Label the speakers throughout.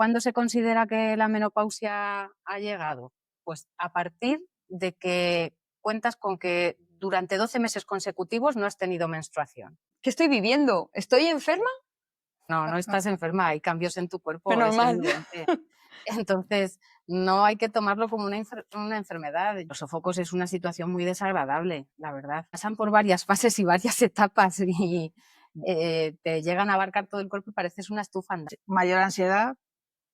Speaker 1: ¿Cuándo se considera que la menopausia ha llegado? Pues a partir de que cuentas con que durante 12 meses consecutivos no has tenido menstruación.
Speaker 2: ¿Qué estoy viviendo? ¿Estoy enferma?
Speaker 1: No, no estás enferma, hay cambios en tu cuerpo, es
Speaker 2: Normal.
Speaker 1: evidente. Entonces, no hay que tomarlo como una enfermedad. Los sofocos es una situación muy desagradable, la verdad. Pasan por varias fases y varias etapas y te llegan a abarcar todo el cuerpo y pareces una estufa andante.
Speaker 3: Mayor ansiedad,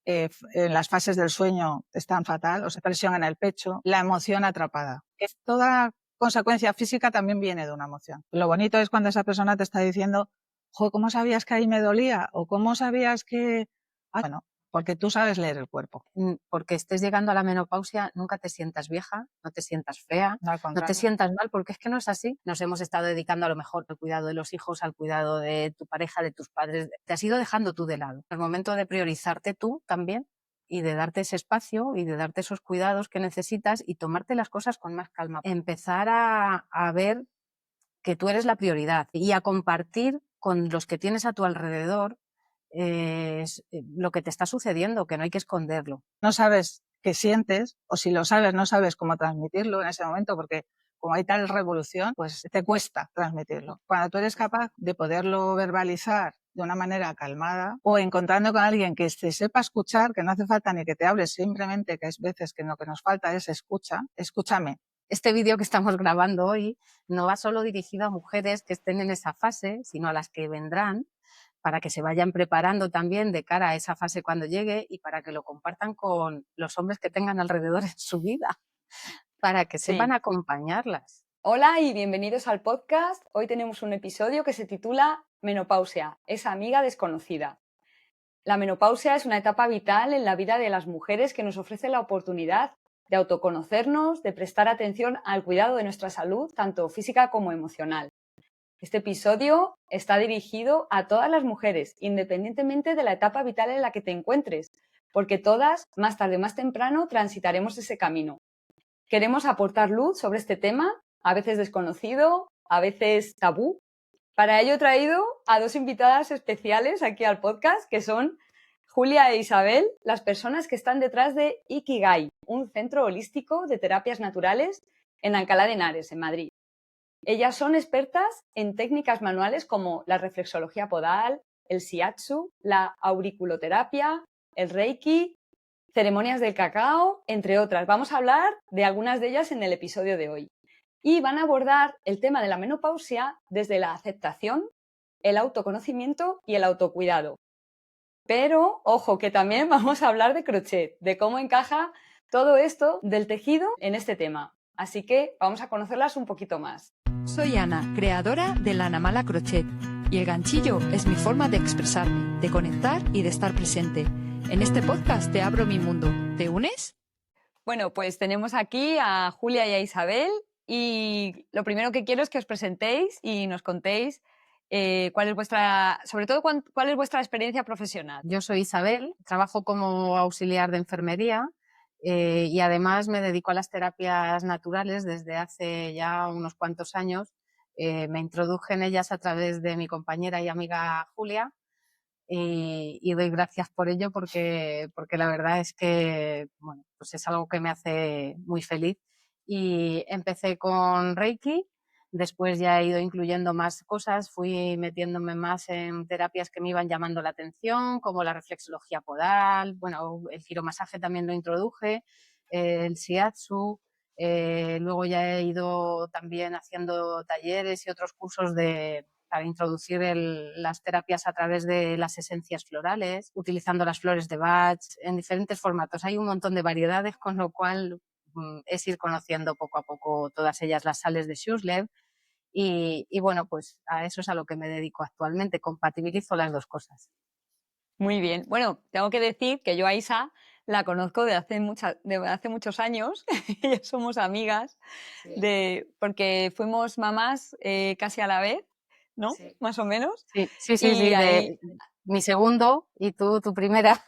Speaker 3: en las fases del sueño están fatal, o sea, presión en el pecho, la emoción atrapada. Toda consecuencia física también viene de una emoción. Lo bonito es cuando esa persona te está diciendo, jo, ¿cómo sabías que ahí me dolía? O ¿cómo sabías que...? Bueno, porque tú sabes leer el cuerpo.
Speaker 1: Porque estés llegando a la menopausia, nunca te sientas vieja, no te sientas fea, no te sientas mal, porque es que no es así. Nos hemos estado dedicando a lo mejor al cuidado de los hijos, al cuidado de tu pareja, de tus padres. Te has ido dejando tú de lado. Es el momento de priorizarte tú también y de darte ese espacio y de darte esos cuidados que necesitas y tomarte las cosas con más calma. Empezar a ver que tú eres la prioridad y a compartir con los que tienes a tu alrededor lo que te está sucediendo, que no hay que esconderlo.
Speaker 3: No sabes qué sientes, o si lo sabes, no sabes cómo transmitirlo en ese momento, porque como hay tal revolución, pues te cuesta transmitirlo. Cuando tú eres capaz de poderlo verbalizar de una manera calmada o encontrando con alguien que te sepa escuchar, que no hace falta ni que te hables, simplemente que hay veces que lo que nos falta es escúchame.
Speaker 1: Este vídeo que estamos grabando hoy no va solo dirigido a mujeres que estén en esa fase, sino a las que vendrán, para que se vayan preparando también de cara a esa fase cuando llegue y para que lo compartan con los hombres que tengan alrededor en su vida, para que sepan acompañarlas.
Speaker 2: Hola y bienvenidos al podcast. Hoy tenemos un episodio que se titula Menopausia, esa amiga desconocida. La menopausia es una etapa vital en la vida de las mujeres que nos ofrece la oportunidad de autoconocernos, de prestar atención al cuidado de nuestra salud, tanto física como emocional. Este episodio está dirigido a todas las mujeres, independientemente de la etapa vital en la que te encuentres, porque todas, más tarde o más temprano, transitaremos ese camino. Queremos aportar luz sobre este tema, a veces desconocido, a veces tabú. Para ello he traído a dos invitadas especiales aquí al podcast, que son Julia e Isabel, las personas que están detrás de Ikigai, un centro holístico de terapias naturales en Alcalá de Henares, en Madrid. Ellas son expertas en técnicas manuales como la reflexología podal, el shiatsu, la auriculoterapia, el reiki, ceremonias del cacao, entre otras. Vamos a hablar de algunas de ellas en el episodio de hoy. Y van a abordar el tema de la menopausia desde la aceptación, el autoconocimiento y el autocuidado. Pero, ojo, que también vamos a hablar de crochet, de cómo encaja todo esto del tejido en este tema. Así que vamos a conocerlas un poquito más.
Speaker 4: Soy Ana, creadora de la Anamala Crochet, y el ganchillo es mi forma de expresarme, de conectar y de estar presente. En este podcast te abro mi mundo. ¿Te unes?
Speaker 2: Bueno, pues tenemos aquí a Julia y a Isabel y lo primero que quiero es que os presentéis y nos contéis cuál es vuestra experiencia profesional.
Speaker 1: Yo soy Isabel, trabajo como auxiliar de enfermería y además me dedico a las terapias naturales desde hace ya unos cuantos años. Me introduje en ellas a través de mi compañera y amiga Julia y doy gracias por ello porque la verdad es que bueno, pues es algo que me hace muy feliz. Y empecé con Reiki. Después ya he ido incluyendo más cosas, fui metiéndome más en terapias que me iban llamando la atención, como la reflexología podal, bueno, el giromasaje también lo introduje, el shiatsu, luego ya he ido también haciendo talleres y otros cursos para introducir las terapias a través de las esencias florales, utilizando las flores de Bach en diferentes formatos. Hay un montón de variedades, con lo cual es ir conociendo poco a poco todas ellas, las sales de Schussler y bueno, pues a eso es a lo que me dedico actualmente, compatibilizo las dos cosas.
Speaker 2: Muy bien. Bueno, tengo que decir que yo a Isa la conozco de hace muchos años, ya somos amigas, porque fuimos mamás casi a la vez, ¿no?
Speaker 1: Sí.
Speaker 2: Más o menos.
Speaker 1: Sí,
Speaker 2: ahí...
Speaker 1: mi segundo y tú tu primera.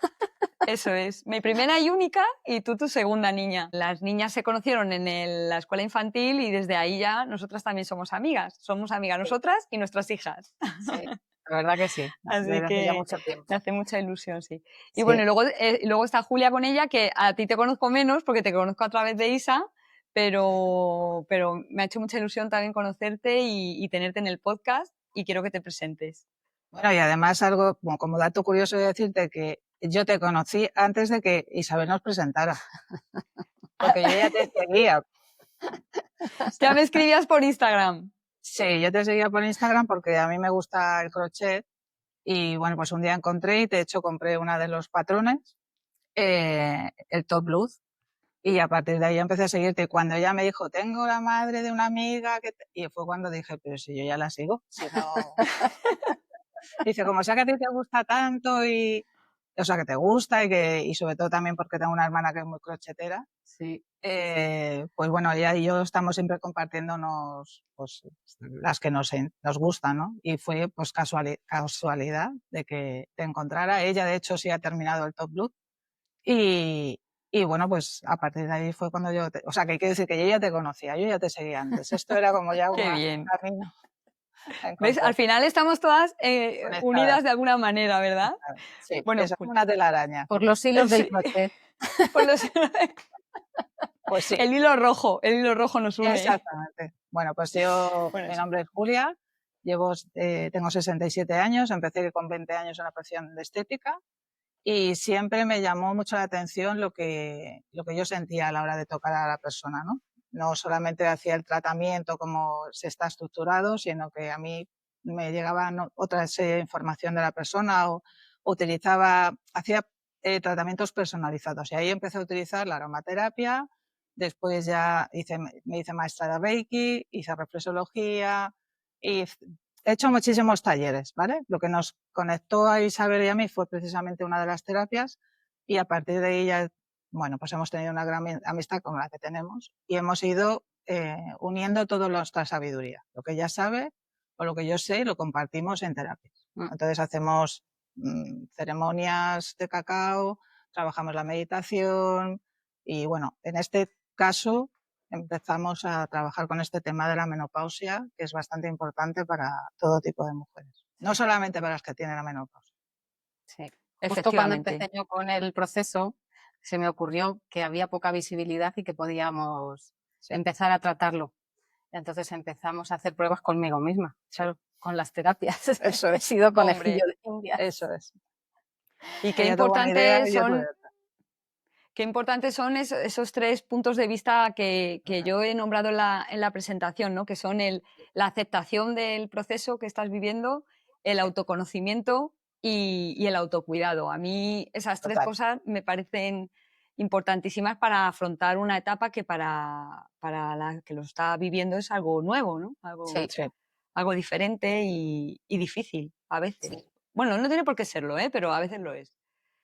Speaker 2: Eso es, mi primera y única y tú tu segunda niña. Las niñas se conocieron en la escuela infantil y desde ahí ya nosotras también somos amigas. Somos amigas nosotras y nuestras hijas.
Speaker 1: Sí, La verdad que sí,
Speaker 2: Así
Speaker 1: desde hace ya
Speaker 2: que
Speaker 1: mucho tiempo.
Speaker 2: me hace mucha ilusión, sí. Y
Speaker 1: Sí.
Speaker 2: bueno, luego está Julia con ella, que a ti te conozco menos porque te conozco a través de Isa, pero me ha hecho mucha ilusión también conocerte y tenerte en el podcast y quiero que te presentes.
Speaker 3: Bueno, y además algo, bueno, como dato curioso de decirte que yo te conocí antes de que Isabel nos presentara, porque yo ya te seguía.
Speaker 2: Ya me escribías por Instagram.
Speaker 3: Sí, yo te seguía por Instagram porque a mí me gusta el crochet y bueno, pues un día encontré y de hecho compré una de los patrones, el Top Blues, y a partir de ahí empecé a seguirte. Y cuando ella me dijo, tengo la madre de una amiga, y fue cuando dije, pero si yo ya la sigo, si no... Dice, como sea que a ti te gusta tanto y... O sea, que te gusta y sobre todo también porque tengo una hermana que es muy crochetera.
Speaker 1: Sí.
Speaker 3: Pues bueno, ella y yo estamos siempre compartiéndonos pues, las que nos gustan, ¿no? Y fue pues casualidad de que te encontrara. Ella, de hecho, sí ha terminado el Top Blue. Y bueno, pues a partir de ahí fue cuando yo... O sea, que hay que decir que yo ya te conocía, yo ya te seguía antes. Esto era como ya
Speaker 2: Qué
Speaker 3: un
Speaker 2: bien.
Speaker 3: camino.
Speaker 2: ¿Ves? Al final estamos todas unidas de alguna manera, ¿verdad?
Speaker 3: Sí,
Speaker 2: bueno,
Speaker 3: es como una telaraña.
Speaker 1: Por los hilos del
Speaker 2: Sí.
Speaker 1: crochet.
Speaker 2: Por los...
Speaker 3: Pues sí.
Speaker 2: El hilo rojo nos une.
Speaker 3: Exactamente. Bueno, pues yo, mi nombre es Julia, tengo 67 años, empecé con 20 años en la profesión de estética y siempre me llamó mucho la atención lo que yo sentía a la hora de tocar a la persona, ¿no? No solamente hacía el tratamiento como se está estructurado, sino que a mí me llegaba otra información de la persona o hacía tratamientos personalizados y ahí empecé a utilizar la aromaterapia. Después ya me hice maestra de Reiki, hice reflexología y he hecho muchísimos talleres, ¿vale? Lo que nos conectó a Isabel y a mí fue precisamente una de las terapias y a partir de ella, bueno, pues hemos tenido una gran amistad como la que tenemos y hemos ido uniendo toda nuestra sabiduría. Lo que ella sabe o lo que yo sé lo compartimos en terapias. Entonces hacemos ceremonias de cacao, trabajamos la meditación y bueno, en este caso empezamos a trabajar con este tema de la menopausia, que es bastante importante para todo tipo de mujeres, no solamente para las que tienen la menopausia.
Speaker 1: Sí. Justo cuando empecé yo con el proceso, se me ocurrió que había poca visibilidad y que podíamos empezar a tratarlo. Entonces empezamos a hacer pruebas conmigo misma, claro, con las terapias. Eso he sido conejillo de Indias.
Speaker 3: Eso es.
Speaker 2: Y qué importantes son... Qué importantes son esos 3 puntos de vista que yo he nombrado en la presentación, ¿no? Que son la aceptación del proceso que estás viviendo, el autoconocimiento y el autocuidado. A mí esas 3 cosas me parecen importantísimas para afrontar una etapa que para la que lo está viviendo es algo nuevo, ¿no? Algo diferente y difícil a veces. Sí. Bueno, no tiene por qué serlo, pero a veces lo es.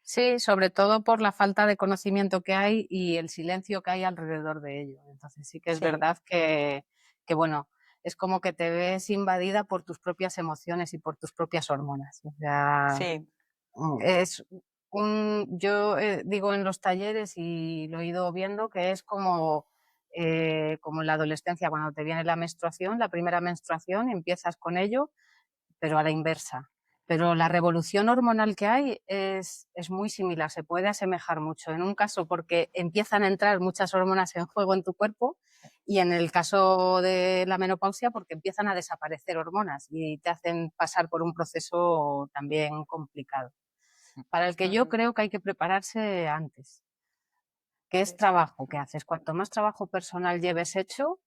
Speaker 1: Sí, sobre todo por la falta de conocimiento que hay y el silencio que hay alrededor de ello. Entonces sí que es verdad que, bueno, es como que te ves invadida por tus propias emociones y por tus propias hormonas. O sea, yo digo en los talleres y lo he ido viendo que es como en la adolescencia, cuando te viene la menstruación, la primera menstruación, empiezas con ello, pero a la inversa. Pero la revolución hormonal que hay es muy similar, se puede asemejar mucho. En un caso porque empiezan a entrar muchas hormonas en juego en tu cuerpo y en el caso de la menopausia porque empiezan a desaparecer hormonas y te hacen pasar por un proceso también complicado. Para el que yo creo que hay que prepararse antes. ¿Qué es trabajo que haces? Cuanto más trabajo personal lleves hecho,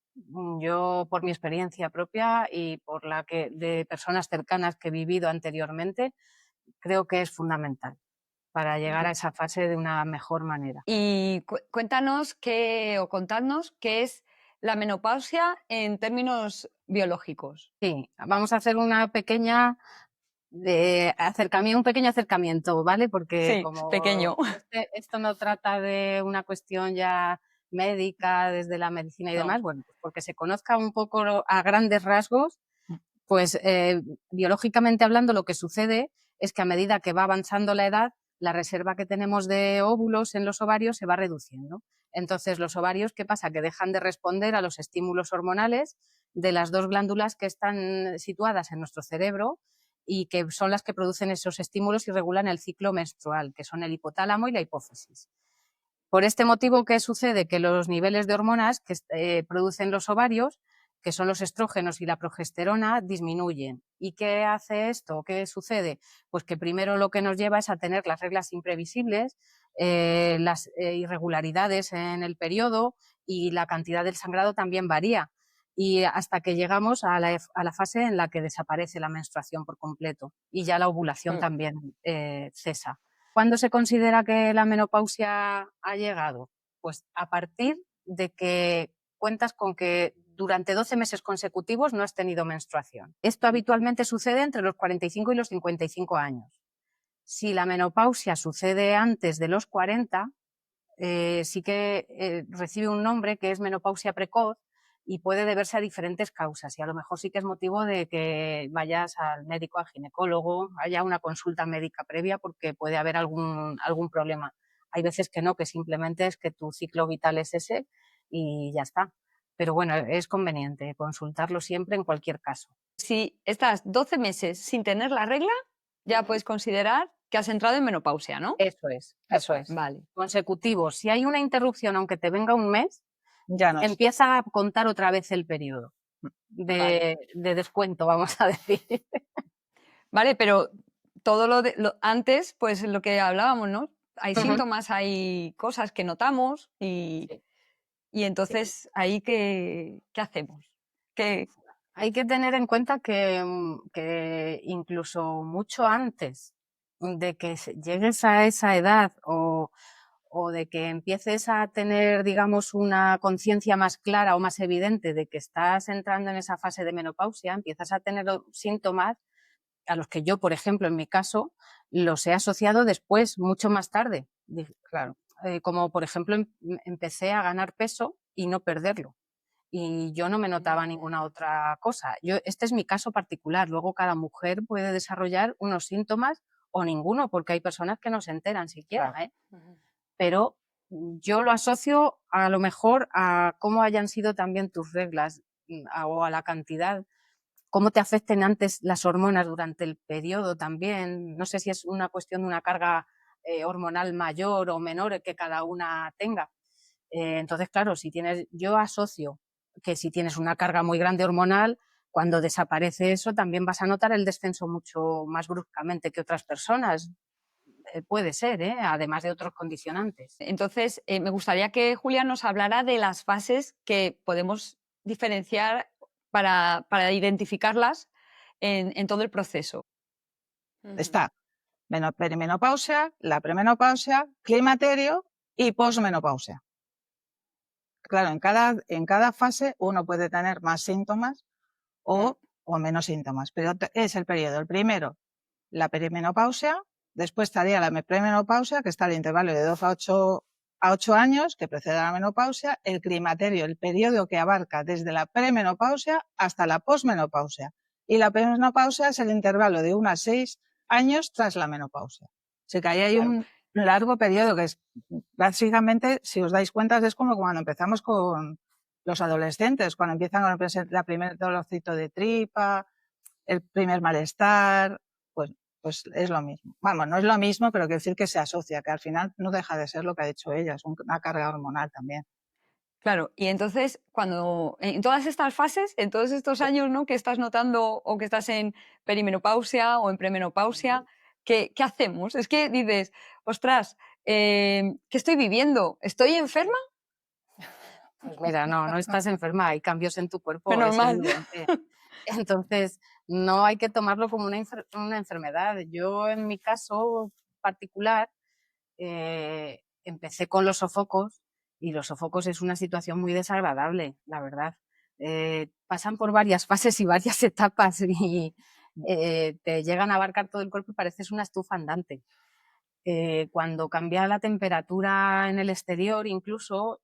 Speaker 1: yo por mi experiencia propia y por la de personas cercanas que he vivido anteriormente, creo que es fundamental para llegar a esa fase de una mejor manera.
Speaker 2: Y contadnos qué es la menopausia en términos biológicos.
Speaker 1: Sí, vamos a hacer un pequeño acercamiento, ¿vale? Porque como
Speaker 2: pequeño.
Speaker 1: Esto no trata de una cuestión ya médica, desde la medicina y demás, bueno, pues porque se conozca un poco a grandes rasgos, pues biológicamente hablando lo que sucede es que a medida que va avanzando la edad, la reserva que tenemos de óvulos en los ovarios se va reduciendo. Entonces los ovarios, ¿qué pasa? Que dejan de responder a los estímulos hormonales de las 2 glándulas que están situadas en nuestro cerebro y que son las que producen esos estímulos y regulan el ciclo menstrual, que son el hipotálamo y la hipófisis. Por este motivo, ¿qué sucede? Que los niveles de hormonas que producen los ovarios, que son los estrógenos y la progesterona, disminuyen. ¿Y qué hace esto? ¿Qué sucede? Pues que primero lo que nos lleva es a tener las reglas imprevisibles, las irregularidades en el periodo, y la cantidad del sangrado también varía. Y hasta que llegamos a la fase en la que desaparece la menstruación por completo y ya la ovulación también cesa. ¿Cuándo se considera que la menopausia ha llegado? Pues a partir de que cuentas con que durante 12 meses consecutivos no has tenido menstruación. Esto habitualmente sucede entre los 45 y los 55 años. Si la menopausia sucede antes de los 40, sí que recibe un nombre que es menopausia precoz y puede deberse a diferentes causas, y a lo mejor sí que es motivo de que vayas al médico, al ginecólogo, haya una consulta médica previa porque puede haber algún problema. Hay veces que no, que simplemente es que tu ciclo vital es ese y ya está. Pero bueno, es conveniente consultarlo siempre en cualquier caso.
Speaker 2: Si estás 12 meses sin tener la regla, ya puedes considerar que has entrado en menopausia, ¿no?
Speaker 1: Eso es.
Speaker 2: Vale.
Speaker 1: Consecutivo. Si hay una interrupción, aunque te venga un mes,
Speaker 3: Ya no es.
Speaker 1: empieza a contar otra vez el periodo de descuento, vamos a decir.
Speaker 2: Vale, pero todo lo antes, pues lo que hablábamos, ¿no? Hay síntomas, hay cosas que notamos y entonces ahí ¿qué hacemos?
Speaker 1: Hay que tener en cuenta que incluso mucho antes de que llegues a esa edad o de que empieces a tener, digamos, una conciencia más clara o más evidente de que estás entrando en esa fase de menopausia, empiezas a tener síntomas a los que yo, por ejemplo, en mi caso, los he asociado después, mucho más tarde.
Speaker 3: Claro.
Speaker 1: Como, por ejemplo, empecé a ganar peso y no perderlo. Y yo no me notaba ninguna otra cosa. Este es mi caso particular. Luego cada mujer puede desarrollar unos síntomas o ninguno, porque hay personas que no se enteran siquiera,
Speaker 3: Claro.
Speaker 1: Pero yo lo asocio a lo mejor a cómo hayan sido también tus reglas o a la cantidad, cómo te afecten antes las hormonas durante el periodo también. No sé si es una cuestión de una carga hormonal mayor o menor que cada una tenga. Entonces, claro, yo asocio que si tienes una carga muy grande hormonal, cuando desaparece eso también vas a notar el descenso mucho más bruscamente que otras personas. Puede ser, además de otros condicionantes.
Speaker 2: Entonces, me gustaría que Julia nos hablara de las fases que podemos diferenciar para identificarlas en todo el proceso.
Speaker 3: Está perimenopausia, la premenopausia, climaterio y posmenopausia. Claro, en cada fase uno puede tener más síntomas o menos síntomas, pero es el periodo. El primero, la perimenopausia, después estaría la premenopausia, que está al intervalo de 12 a 8 años, que precede a la menopausia, el climaterio, el periodo que abarca desde la premenopausia hasta la posmenopausia, y la perimenopausia es el intervalo de 1 a 6 años tras la menopausia. Así que ahí hay un largo periodo que es, básicamente, si os dais cuenta, es como cuando empezamos con los adolescentes, cuando empiezan con la primer dolorcito de tripa, el primer malestar, pues es lo mismo. Vamos, no es lo mismo, pero quiero decir que se asocia, que al final no deja de ser lo que ha dicho ella, es una carga hormonal también.
Speaker 2: Claro, y entonces cuando en todas estas fases, en todos estos años, ¿no?, que estás notando o que estás en perimenopausia o en premenopausia, ¿qué hacemos? Es que dices, ostras, ¿qué estoy viviendo? ¿Estoy enferma?
Speaker 1: Pues mira, no estás enferma, hay cambios en tu cuerpo,
Speaker 2: Menos
Speaker 1: es
Speaker 2: mal.
Speaker 1: evidente. Entonces, no hay que tomarlo como una enfermedad. Yo, en mi caso particular, empecé con los sofocos, y los sofocos es una situación muy desagradable, la verdad. Pasan por varias fases y varias etapas y te llegan a abarcar todo el cuerpo y pareces una estufa andante. Cuando cambia la temperatura en el exterior, incluso,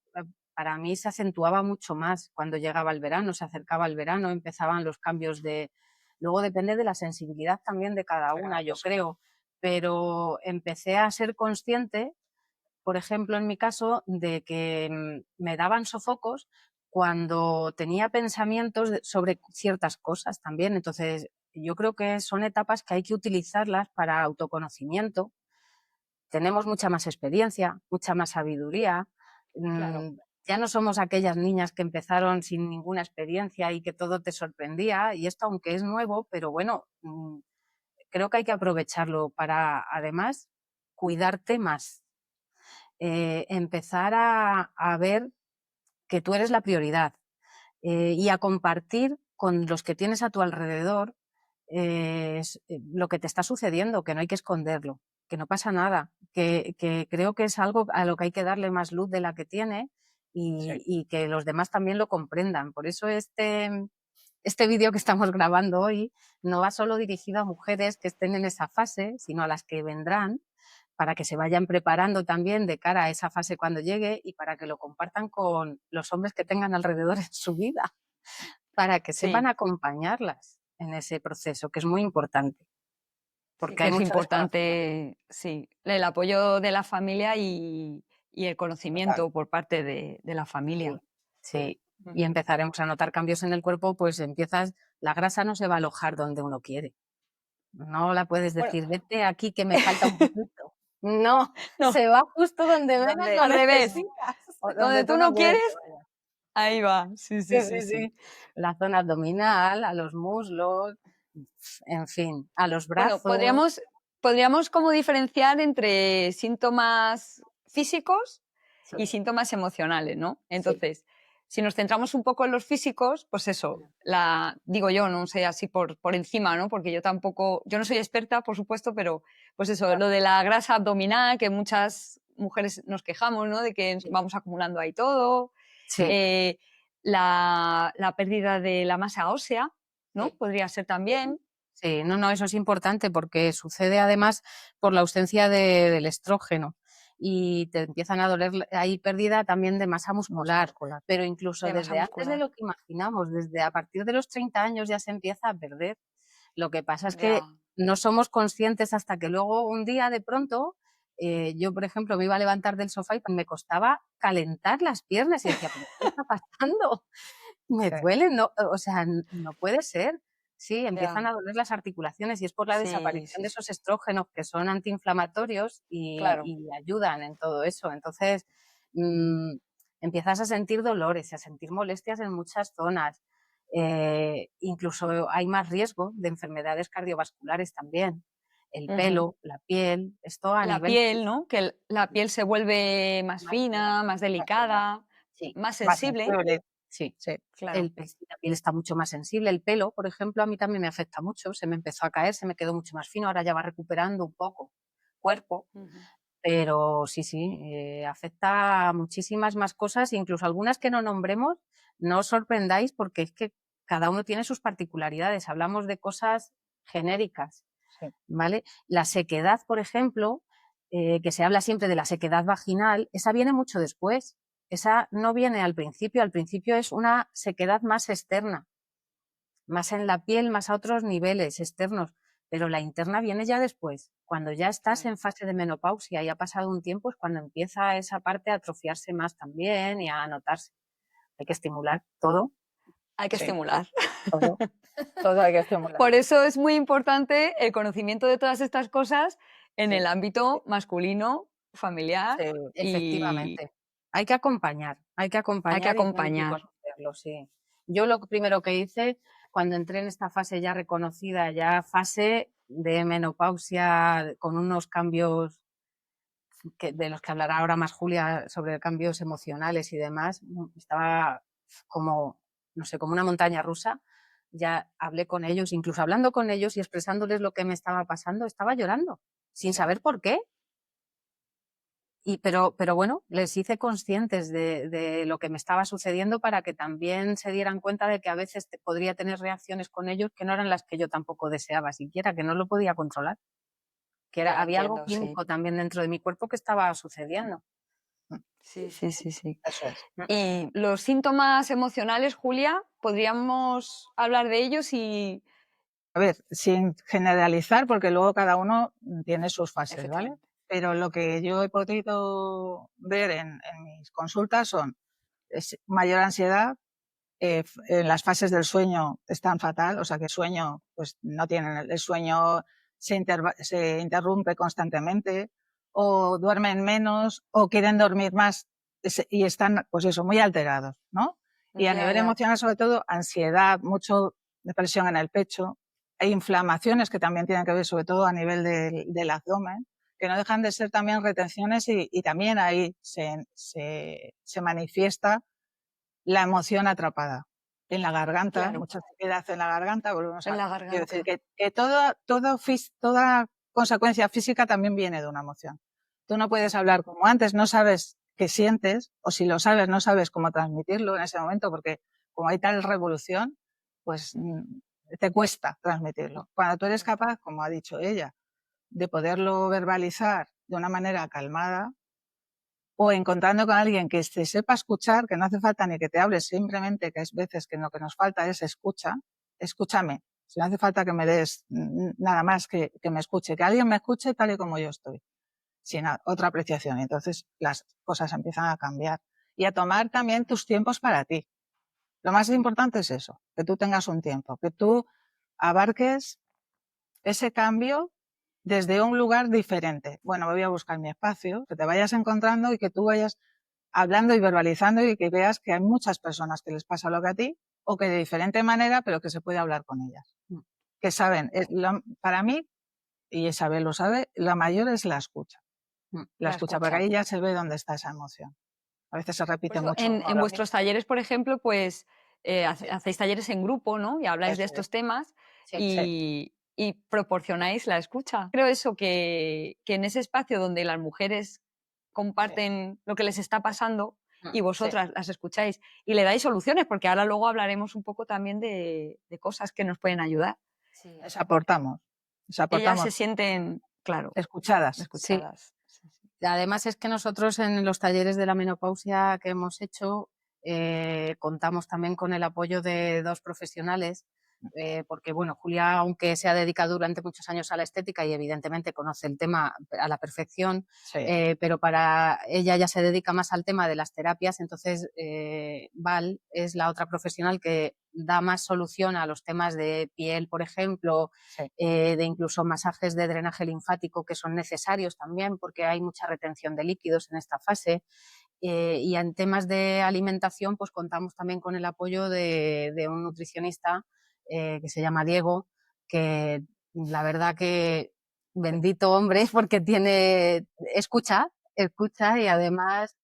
Speaker 1: para mí se acentuaba mucho más cuando llegaba el verano, se acercaba el verano, empezaban los cambios de... Luego depende de la sensibilidad también de cada una, yo creo, pero empecé a ser consciente, por ejemplo, en mi caso, de que me daban sofocos cuando tenía pensamientos sobre ciertas cosas también. Entonces, yo creo que son etapas que hay que utilizarlas para autoconocimiento. Tenemos mucha más experiencia, mucha más sabiduría.
Speaker 2: Claro.
Speaker 1: Ya no somos aquellas niñas que empezaron sin ninguna experiencia y que todo te sorprendía. Y esto, aunque es nuevo, pero bueno, creo que hay que aprovecharlo para, además, cuidarte más. Empezar a ver que tú eres la prioridad y a compartir con los que tienes a tu alrededor lo que te está sucediendo, que no hay que esconderlo, que no pasa nada, que creo que es algo a lo que hay que darle más luz de la que tiene y que los demás también lo comprendan. Por eso este vídeo que estamos grabando hoy no va solo dirigido a mujeres que estén en esa fase, sino a las que vendrán, para que se vayan preparando también de cara a esa fase cuando llegue y para que lo compartan con los hombres que tengan alrededor en su vida, para que sepan acompañarlas en ese proceso, que es muy importante. Porque
Speaker 2: sí, es importante, sí, el apoyo de la familia y el conocimiento por parte de la familia.
Speaker 1: Sí. Y empezaremos a notar cambios en el cuerpo, pues la grasa no se va a alojar donde uno quiere. No la puedes decir, vete aquí que me falta un poquito. No, se va justo donde menos lo
Speaker 2: al revés.
Speaker 1: necesitas.
Speaker 2: Donde tú no quieres, ahí va. Sí.
Speaker 1: La zona abdominal, a los muslos, en fin, a los brazos.
Speaker 2: Bueno, podríamos como diferenciar entre síntomas físicos y síntomas emocionales, ¿no? Entonces, si nos centramos un poco en los físicos, pues eso, digo yo, no sé, así por encima, ¿no? Porque yo no soy experta, por supuesto, pero pues eso, lo de la grasa abdominal, que muchas mujeres nos quejamos, ¿no? De que vamos acumulando ahí todo.
Speaker 1: Sí.
Speaker 2: La pérdida de la masa ósea, ¿no? Podría ser también.
Speaker 1: Sí, no, eso es importante porque sucede además por la ausencia del estrógeno y te empiezan a doler, hay pérdida también de masa muscular, pero incluso desde antes de lo que imaginamos, desde a partir de los 30 años ya se empieza a perder. Lo que pasa es que no somos conscientes hasta que luego un día de pronto, yo por ejemplo me iba a levantar del sofá y me costaba calentar las piernas y decía, ¿pero qué está pasando? Me duelen, no, o sea, no puede ser. Sí, empiezan a doler las articulaciones y es por la desaparición de esos estrógenos que son antiinflamatorios y ayudan en todo eso. Entonces, empiezas a sentir dolores, a sentir molestias en muchas zonas. Incluso hay más riesgo de enfermedades cardiovasculares también. El pelo, la piel, esto a nivel...
Speaker 2: La piel, ¿no? Que la piel se vuelve más fina, más delicada, más sensible.
Speaker 1: Sí,
Speaker 2: claro.
Speaker 1: La piel está mucho más sensible. El pelo, por ejemplo, a mí también me afecta mucho. Se me empezó a caer, se me quedó mucho más fino. Ahora ya va recuperando un poco cuerpo. Pero sí, afecta a muchísimas más cosas, incluso algunas que no nombremos. No os sorprendáis porque es que cada uno tiene sus particularidades. Hablamos de cosas genéricas, ¿vale? La sequedad, por ejemplo, que se habla siempre de la sequedad vaginal, esa viene mucho después. Esa no viene al principio es una sequedad más externa, más en la piel, más a otros niveles externos, pero la interna viene ya después. Cuando ya estás en fase de menopausia y ha pasado un tiempo es cuando empieza esa parte a atrofiarse más también y a notarse. Hay que estimular todo.
Speaker 2: Hay que estimular.
Speaker 3: Todo hay que estimular.
Speaker 2: Por eso es muy importante el conocimiento de todas estas cosas en el ámbito masculino, familiar.
Speaker 1: Efectivamente. Hay que acompañar.
Speaker 2: Hay que acompañar.
Speaker 1: Sí. Yo lo primero que hice cuando entré en esta fase ya reconocida, ya fase de menopausia con unos cambios de los que hablará ahora más Julia sobre cambios emocionales y demás, estaba como, no sé, como una montaña rusa. Ya hablé con ellos, incluso hablando con ellos y expresándoles lo que me estaba pasando, estaba llorando, sin saber por qué. Pero bueno, les hice conscientes de lo que me estaba sucediendo para que también se dieran cuenta de que a veces podría tener reacciones con ellos que no eran las que yo tampoco deseaba siquiera, que no lo podía controlar. Que había algo químico también dentro de mi cuerpo que estaba sucediendo.
Speaker 2: Sí. Y los síntomas emocionales, Julia, ¿podríamos hablar de ellos?
Speaker 3: A ver, sin generalizar, porque luego cada uno tiene sus fases, ¿vale? Pero lo que yo he podido ver en mis consultas es mayor ansiedad, en las fases del sueño están fatal, o sea que el sueño, pues no tienen, el sueño se interrumpe constantemente, o duermen menos, o quieren dormir más y están, pues eso, muy alterados, ¿no? Y a nivel emocional, sobre todo, ansiedad, mucho depresión en el pecho. Hay inflamaciones que también tienen que ver, sobre todo a nivel del abdomen, que no dejan de ser también retenciones y también ahí se manifiesta la emoción atrapada en la garganta,
Speaker 2: Claro.
Speaker 3: mucha sequedad en la garganta, volvemos
Speaker 2: En
Speaker 3: a
Speaker 2: la
Speaker 3: quiero
Speaker 2: garganta.
Speaker 3: decir que toda consecuencia física también viene de una emoción. Tú no puedes hablar como antes, no sabes qué sientes, o si lo sabes, no sabes cómo transmitirlo en ese momento, porque como hay tal revolución, pues te cuesta transmitirlo. Cuando tú eres capaz, como ha dicho ella, de poderlo verbalizar de una manera calmada, o encontrando con alguien que te sepa escuchar, que no hace falta ni que te hables, simplemente que hay veces que lo que nos falta es escúchame. Si no hace falta que me des nada más que me escuche, que alguien me escuche tal y como yo estoy, sin otra apreciación. Entonces las cosas empiezan a cambiar y a tomar también tus tiempos para ti. Lo más importante es eso, que tú tengas un tiempo, que tú abarques ese cambio desde un lugar diferente. Bueno, me voy a buscar mi espacio, que te vayas encontrando y que tú vayas hablando y verbalizando y que veas que hay muchas personas que les pasa lo que a ti o que de diferente manera, pero que se puede hablar con ellas. Que saben, para mí, y Isabel lo sabe, la mayor es la escucha. La escucha, porque ahí ya se ve dónde está esa emoción. A veces se repite mucho.
Speaker 2: En vuestros talleres, por ejemplo, pues hacéis talleres en grupo, ¿no? Y habláis de estos temas y proporcionáis la escucha. Creo eso, que en ese espacio donde las mujeres comparten lo que les está pasando y vosotras las escucháis y le dais soluciones, porque ahora luego hablaremos un poco también de cosas que nos pueden ayudar.
Speaker 1: Sí.
Speaker 3: Les aportamos.
Speaker 2: Ellas se sienten, claro,
Speaker 3: escuchadas.
Speaker 1: Sí. Además es que nosotros en los talleres de la menopausia que hemos hecho contamos también con el apoyo de 2 profesionales, porque bueno, Julia, aunque se ha dedicado durante muchos años a la estética y evidentemente conoce el tema a la perfección, pero para ella ya se dedica más al tema de las terapias, entonces Val es la otra profesional que da más solución a los temas de piel, por ejemplo, de incluso masajes de drenaje linfático que son necesarios también porque hay mucha retención de líquidos en esta fase. Y en temas de alimentación, pues contamos también con el apoyo de un nutricionista que se llama Diego, que la verdad que bendito hombre porque escucha y además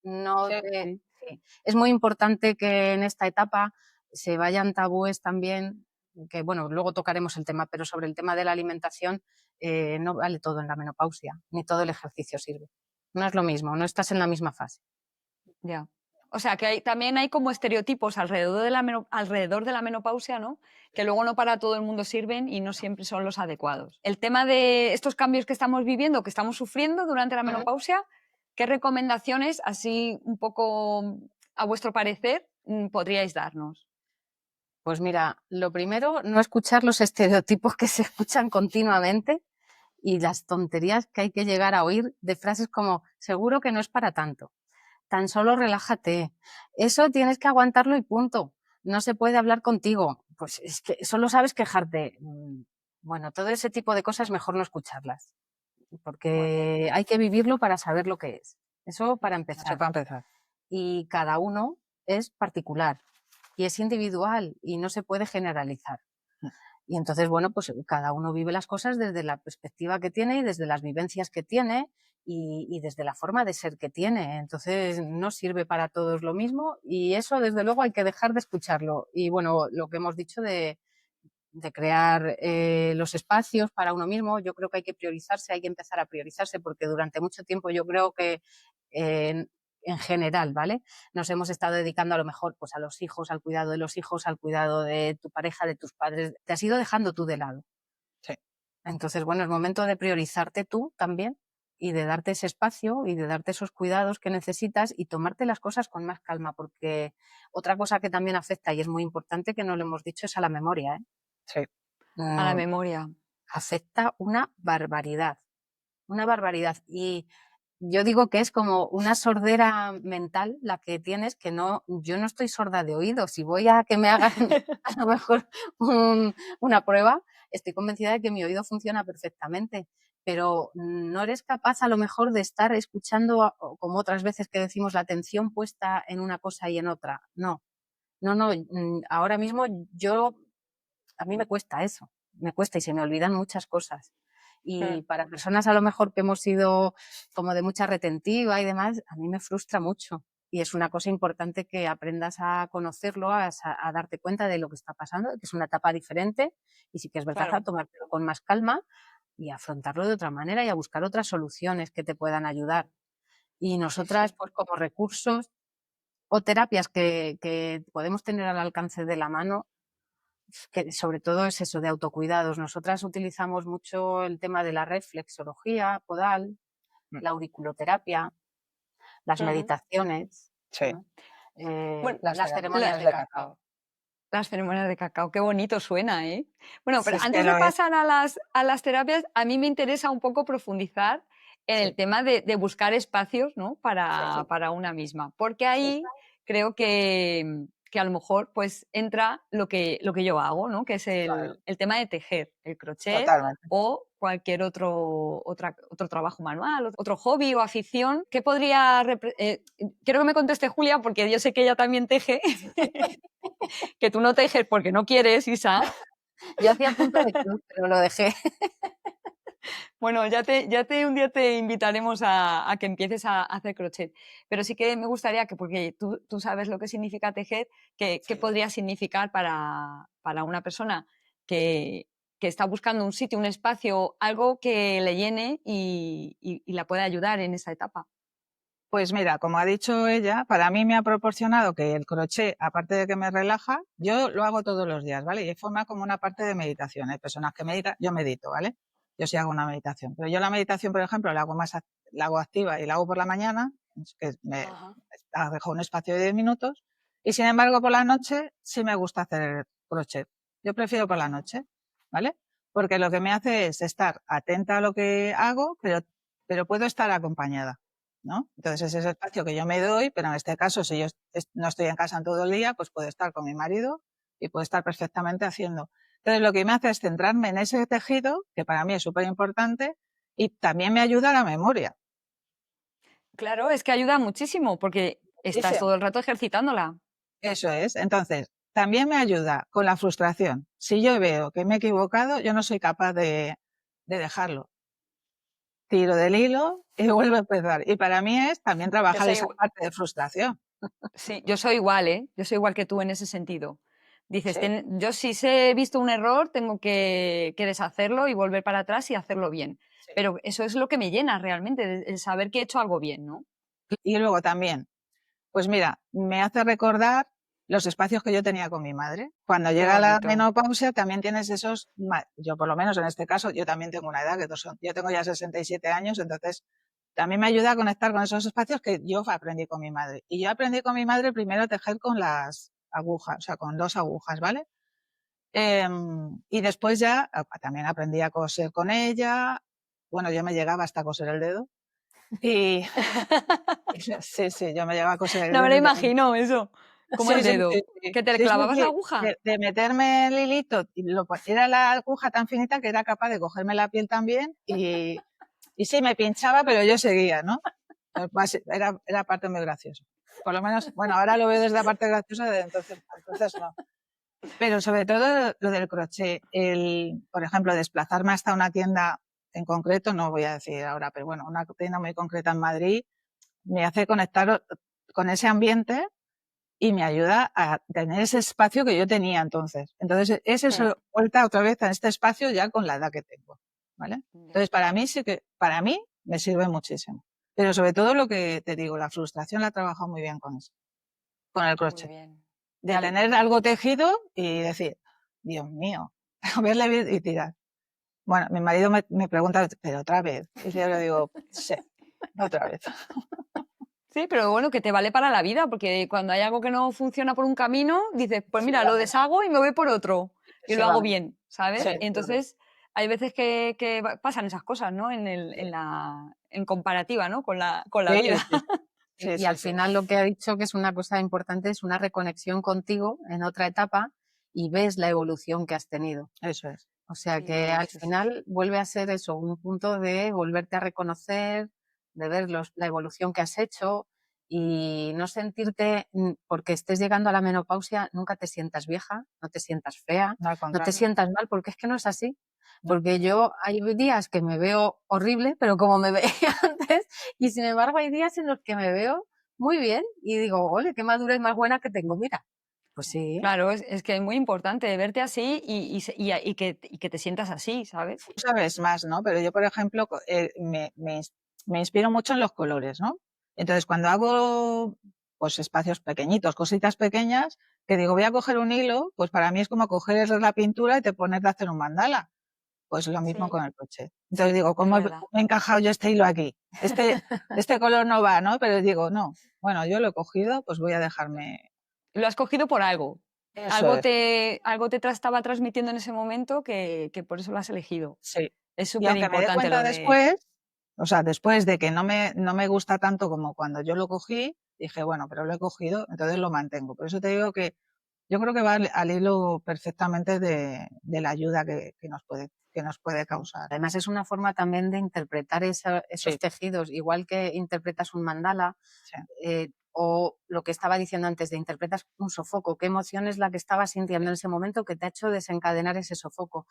Speaker 1: es muy importante que en esta etapa se vayan tabúes también, que bueno, luego tocaremos el tema, pero sobre el tema de la alimentación no vale todo en la menopausia, ni todo el ejercicio sirve. No es lo mismo, no estás en la misma fase.
Speaker 2: Ya. O sea, que también hay como estereotipos alrededor de la menopausia, ¿no? Que luego no para todo el mundo sirven y no siempre son los adecuados. El tema de estos cambios que estamos viviendo, que estamos sufriendo durante la menopausia, ¿qué recomendaciones, así un poco a vuestro parecer, podríais darnos?
Speaker 1: Pues mira, lo primero, no escuchar los estereotipos que se escuchan continuamente y las tonterías que hay que llegar a oír de frases como seguro que no es para tanto. Tan solo relájate. Eso tienes que aguantarlo y punto. No se puede hablar contigo. Pues es que solo sabes quejarte. Bueno, todo ese tipo de cosas mejor no escucharlas. Porque hay que vivirlo para saber lo que es. Eso para empezar. Y cada uno es particular y es individual y no se puede generalizar. Y entonces, bueno, pues cada uno vive las cosas desde la perspectiva que tiene y desde las vivencias que tiene y desde la forma de ser que tiene. Entonces, no sirve para todos lo mismo y eso, desde luego, hay que dejar de escucharlo. Y bueno, lo que hemos dicho de crear los espacios para uno mismo, yo creo que hay que priorizarse, hay que empezar a priorizarse porque durante mucho tiempo yo creo que en general, ¿vale? Nos hemos estado dedicando a lo mejor pues a los hijos, al cuidado de los hijos, al cuidado de tu pareja, de tus padres. Te has ido dejando tú de lado.
Speaker 3: Sí.
Speaker 1: Entonces, bueno, es momento de priorizarte tú también y de darte ese espacio y de darte esos cuidados que necesitas y tomarte las cosas con más calma, porque otra cosa que también afecta y es muy importante que no lo hemos dicho es a la memoria, ¿eh?
Speaker 3: Sí.
Speaker 2: A la memoria.
Speaker 1: Afecta una barbaridad. Una barbaridad. Y yo digo que es como una sordera mental la que tienes, que yo no estoy sorda de oído. Si voy a que me hagan a lo mejor una prueba, estoy convencida de que mi oído funciona perfectamente, pero no eres capaz a lo mejor de estar escuchando, como otras veces que decimos, la atención puesta en una cosa y en otra. No, ahora mismo a mí me cuesta eso, me cuesta y se me olvidan muchas cosas. Y para personas a lo mejor que hemos sido como de mucha retentiva y demás, a mí me frustra mucho. Y es una cosa importante que aprendas a conocerlo, a darte cuenta de lo que está pasando, que es una etapa diferente y sí que es verdad,
Speaker 2: Claro.
Speaker 1: a tomártelo con más calma y afrontarlo de otra manera y a buscar otras soluciones que te puedan ayudar. Y nosotras, pues como recursos o terapias que podemos tener al alcance de la mano, que sobre todo es eso, de autocuidados. Nosotras utilizamos mucho el tema de la reflexología podal, la auriculoterapia, las meditaciones,
Speaker 3: Sí.
Speaker 1: ¿no?
Speaker 2: Bueno,
Speaker 1: las ceremonias de cacao.
Speaker 2: Las ceremonias de cacao, qué bonito suena, ¿eh? Bueno, pero
Speaker 3: Sí, es
Speaker 2: antes
Speaker 3: que
Speaker 2: de
Speaker 3: lo es.
Speaker 2: pasar a las terapias, a mí me interesa un poco profundizar en el tema de buscar espacios, ¿no? Para una misma, porque ahí creo que a lo mejor pues entra lo que yo hago, ¿no? Que es
Speaker 3: Claro.
Speaker 2: el tema de tejer, el crochet
Speaker 3: Totalmente.
Speaker 2: o cualquier otro trabajo manual, otro hobby o afición. ¿Qué podría quiero que me conteste Julia, porque yo sé que ella también teje, que tú no tejes porque no quieres, Isa.
Speaker 1: Yo hacía punto de cruz, pero lo dejé.
Speaker 2: Bueno, un día te invitaremos a que empieces a hacer crochet. Pero sí que me gustaría que, porque tú sabes lo que significa tejer, qué podría significar para una persona que está buscando un sitio, un espacio, algo que le llene y la pueda ayudar en esa etapa.
Speaker 3: Pues mira, como ha dicho ella, para mí me ha proporcionado que el crochet, aparte de que me relaja, yo lo hago todos los días, ¿vale? Y forma como una parte de meditación. Hay personas que meditan, yo medito, ¿vale? Yo sí hago una meditación. Pero yo la meditación, por ejemplo, la hago activa y la hago por la mañana, que dejo un espacio de 10 minutos. Y sin embargo, por la noche sí me gusta hacer crochet. Yo prefiero por la noche, ¿vale? Porque lo que me hace es estar atenta a lo que hago, pero puedo estar acompañada, ¿no? Entonces es ese espacio que yo me doy, pero en este caso, si yo no estoy en casa en todo el día, pues puedo estar con mi marido y puedo estar perfectamente haciendo. Entonces lo que me hace es centrarme en ese tejido, que para mí es súper importante, y también me ayuda a la memoria.
Speaker 2: Claro, es que ayuda muchísimo porque estás todo el rato ejercitándola.
Speaker 3: Eso es. Entonces, también me ayuda con la frustración. Si yo veo que me he equivocado, yo no soy capaz de dejarlo. Tiro del hilo y vuelvo a empezar. Y para mí es también trabajar esa parte de frustración.
Speaker 2: Sí, yo soy igual, ¿eh? Yo soy igual que tú en ese sentido. Dices,
Speaker 3: Sí.
Speaker 2: yo si he visto un error, tengo que deshacerlo y volver para atrás y hacerlo bien.
Speaker 3: Sí.
Speaker 2: Pero eso es lo que me llena realmente, el saber que he hecho algo bien, ¿no?
Speaker 3: Y luego también, pues mira, me hace recordar los espacios que yo tenía con mi madre. Cuando llega la menopausia también tienes esos, yo por lo menos en este caso, yo también tengo una edad, yo tengo ya 67 años, entonces también me ayuda a conectar con esos espacios que yo aprendí con mi madre. Y yo aprendí con mi madre primero a tejer con las agujas, o sea, con 2 agujas, ¿vale? Y después ya también aprendí a coser con ella. Bueno, yo me llegaba hasta a coser el dedo. Y sí, yo me llegaba a coser el dedo.
Speaker 2: No me lo imagino eso, como el dedo. ¿Que te clavabas la aguja?
Speaker 3: De meterme el hilito, era la aguja tan finita que era capaz de cogerme la piel también y sí, me pinchaba, pero yo seguía, ¿no? Era parte muy graciosa. Por lo menos, bueno, ahora lo veo desde la parte graciosa, entonces no. Pero sobre todo lo del crochet, por ejemplo, desplazarme hasta una tienda en concreto, no voy a decir ahora, pero bueno, una tienda muy concreta en Madrid, me hace conectar con ese ambiente y me ayuda a tener ese espacio que yo tenía entonces. Entonces, es eso, vuelta otra vez a este espacio ya con la edad que tengo, ¿vale? Entonces, para mí me sirve muchísimo. Pero sobre todo lo que te digo, la frustración la he trabajado muy bien con eso, con el crochet.
Speaker 2: Muy bien.
Speaker 3: De tener algo tejido y decir, Dios mío, verle bien y tirar. Bueno, mi marido me pregunta, ¿pero otra vez? Y yo le digo, sí, otra vez.
Speaker 2: Sí, pero bueno, que te vale para la vida, porque cuando hay algo que no funciona por un camino, dices, pues mira, lo deshago y me voy por otro y lo hago bien, ¿sabes?
Speaker 3: Sí,
Speaker 2: Entonces, hay veces que pasan esas cosas, ¿no? En comparativa, ¿no? Con la
Speaker 3: Sí,
Speaker 2: vida.
Speaker 3: sí, sí,
Speaker 1: Y
Speaker 3: sí,
Speaker 1: al
Speaker 3: sí.
Speaker 1: final lo que ha dicho que es una cosa importante es una reconexión contigo en otra etapa y ves la evolución que has tenido.
Speaker 3: Eso es.
Speaker 1: O sea
Speaker 2: Sí,
Speaker 1: que al
Speaker 2: sí.
Speaker 1: final vuelve a ser eso, un punto de volverte a reconocer, de ver la evolución que has hecho y no sentirte, porque estés llegando a la menopausia, nunca te sientas vieja, no te sientas fea,
Speaker 3: No, al
Speaker 1: no te
Speaker 3: contrario.
Speaker 1: sientas mal, porque es que no es así.
Speaker 3: No.
Speaker 1: Porque yo hay días que me veo horrible, pero como me veía antes, y sin embargo hay días en los que me veo muy bien y digo, ole, qué madurez más buena que tengo, mira. Pues sí,
Speaker 2: Claro, es que es muy importante verte así y que te sientas así, ¿sabes?
Speaker 3: Tú sabes más, ¿no? Pero yo, por ejemplo, me inspiro mucho en los colores, ¿no? Entonces, cuando hago pues espacios pequeñitos, cositas pequeñas, que digo, voy a coger un hilo, pues para mí es como coger la pintura y te pones a hacer un mandala. Pues lo mismo
Speaker 2: Sí,
Speaker 3: con el crochet. Entonces digo,
Speaker 2: es
Speaker 3: ¿cómo he
Speaker 2: verdad.
Speaker 3: encajado yo este hilo aquí? Este color no va, ¿no? Pero digo, no, bueno, yo lo he cogido, pues voy a dejarme.
Speaker 2: Lo has cogido por algo.
Speaker 3: Eso es,
Speaker 2: Algo te estaba transmitiendo en ese momento que por eso lo has elegido.
Speaker 3: sí.
Speaker 2: Es
Speaker 3: Y
Speaker 2: súper
Speaker 3: aunque me dé
Speaker 2: importante
Speaker 3: cuenta
Speaker 2: lo de...
Speaker 3: después, o sea, después de que no me gusta tanto como cuando yo lo cogí, dije, bueno, pero lo he cogido, entonces lo mantengo. Por eso te digo que yo creo que va al hilo perfectamente de la ayuda que nos puede causar.
Speaker 1: además es una forma también de interpretar esos
Speaker 3: Sí,
Speaker 1: tejidos, igual que interpretas un mandala,
Speaker 3: sí,
Speaker 1: o lo que estaba diciendo antes, de interpretas un sofoco, qué emoción es la que estabas sintiendo en ese momento que te ha hecho desencadenar ese sofoco.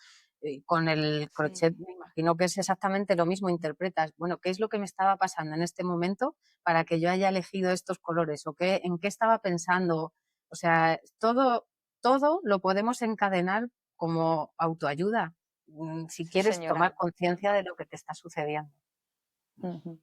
Speaker 1: Con el
Speaker 2: Sí,
Speaker 1: crochet me imagino que es exactamente lo mismo, interpretas, bueno, ¿qué es lo que me estaba pasando en este momento para que yo haya elegido estos colores? ¿O en qué estaba pensando? O sea, todo lo podemos encadenar como autoayuda, si
Speaker 2: sí,
Speaker 1: quieres tomar
Speaker 2: señora.
Speaker 1: conciencia de lo que te está sucediendo.
Speaker 2: Ujú.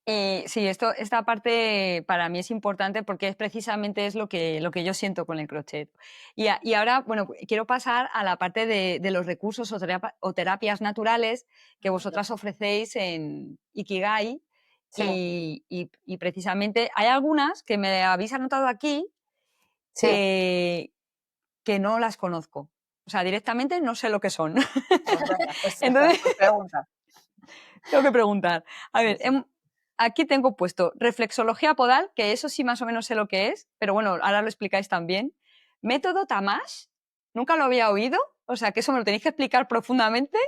Speaker 2: Y sí, esta parte para mí es importante porque es precisamente es lo que yo siento con el crochet. Y ahora, bueno, quiero pasar a la parte de los recursos o terapias naturales que vosotras ofrecéis en Ikigai.
Speaker 1: Sí,
Speaker 2: Y precisamente hay algunas que me habéis anotado aquí
Speaker 1: sí.
Speaker 2: que, que no las conozco. O sea, directamente no sé lo que son.
Speaker 3: pues venga, pues,
Speaker 2: Entonces,
Speaker 3: pues pregunta.
Speaker 2: tengo que preguntar. A
Speaker 1: Sí,
Speaker 2: ver,
Speaker 1: sí.
Speaker 2: aquí tengo puesto reflexología podal, que eso sí más o menos sé lo que es, pero bueno, ahora lo explicáis también. Método Tamash, nunca lo había oído, o sea que eso me lo tenéis que explicar profundamente.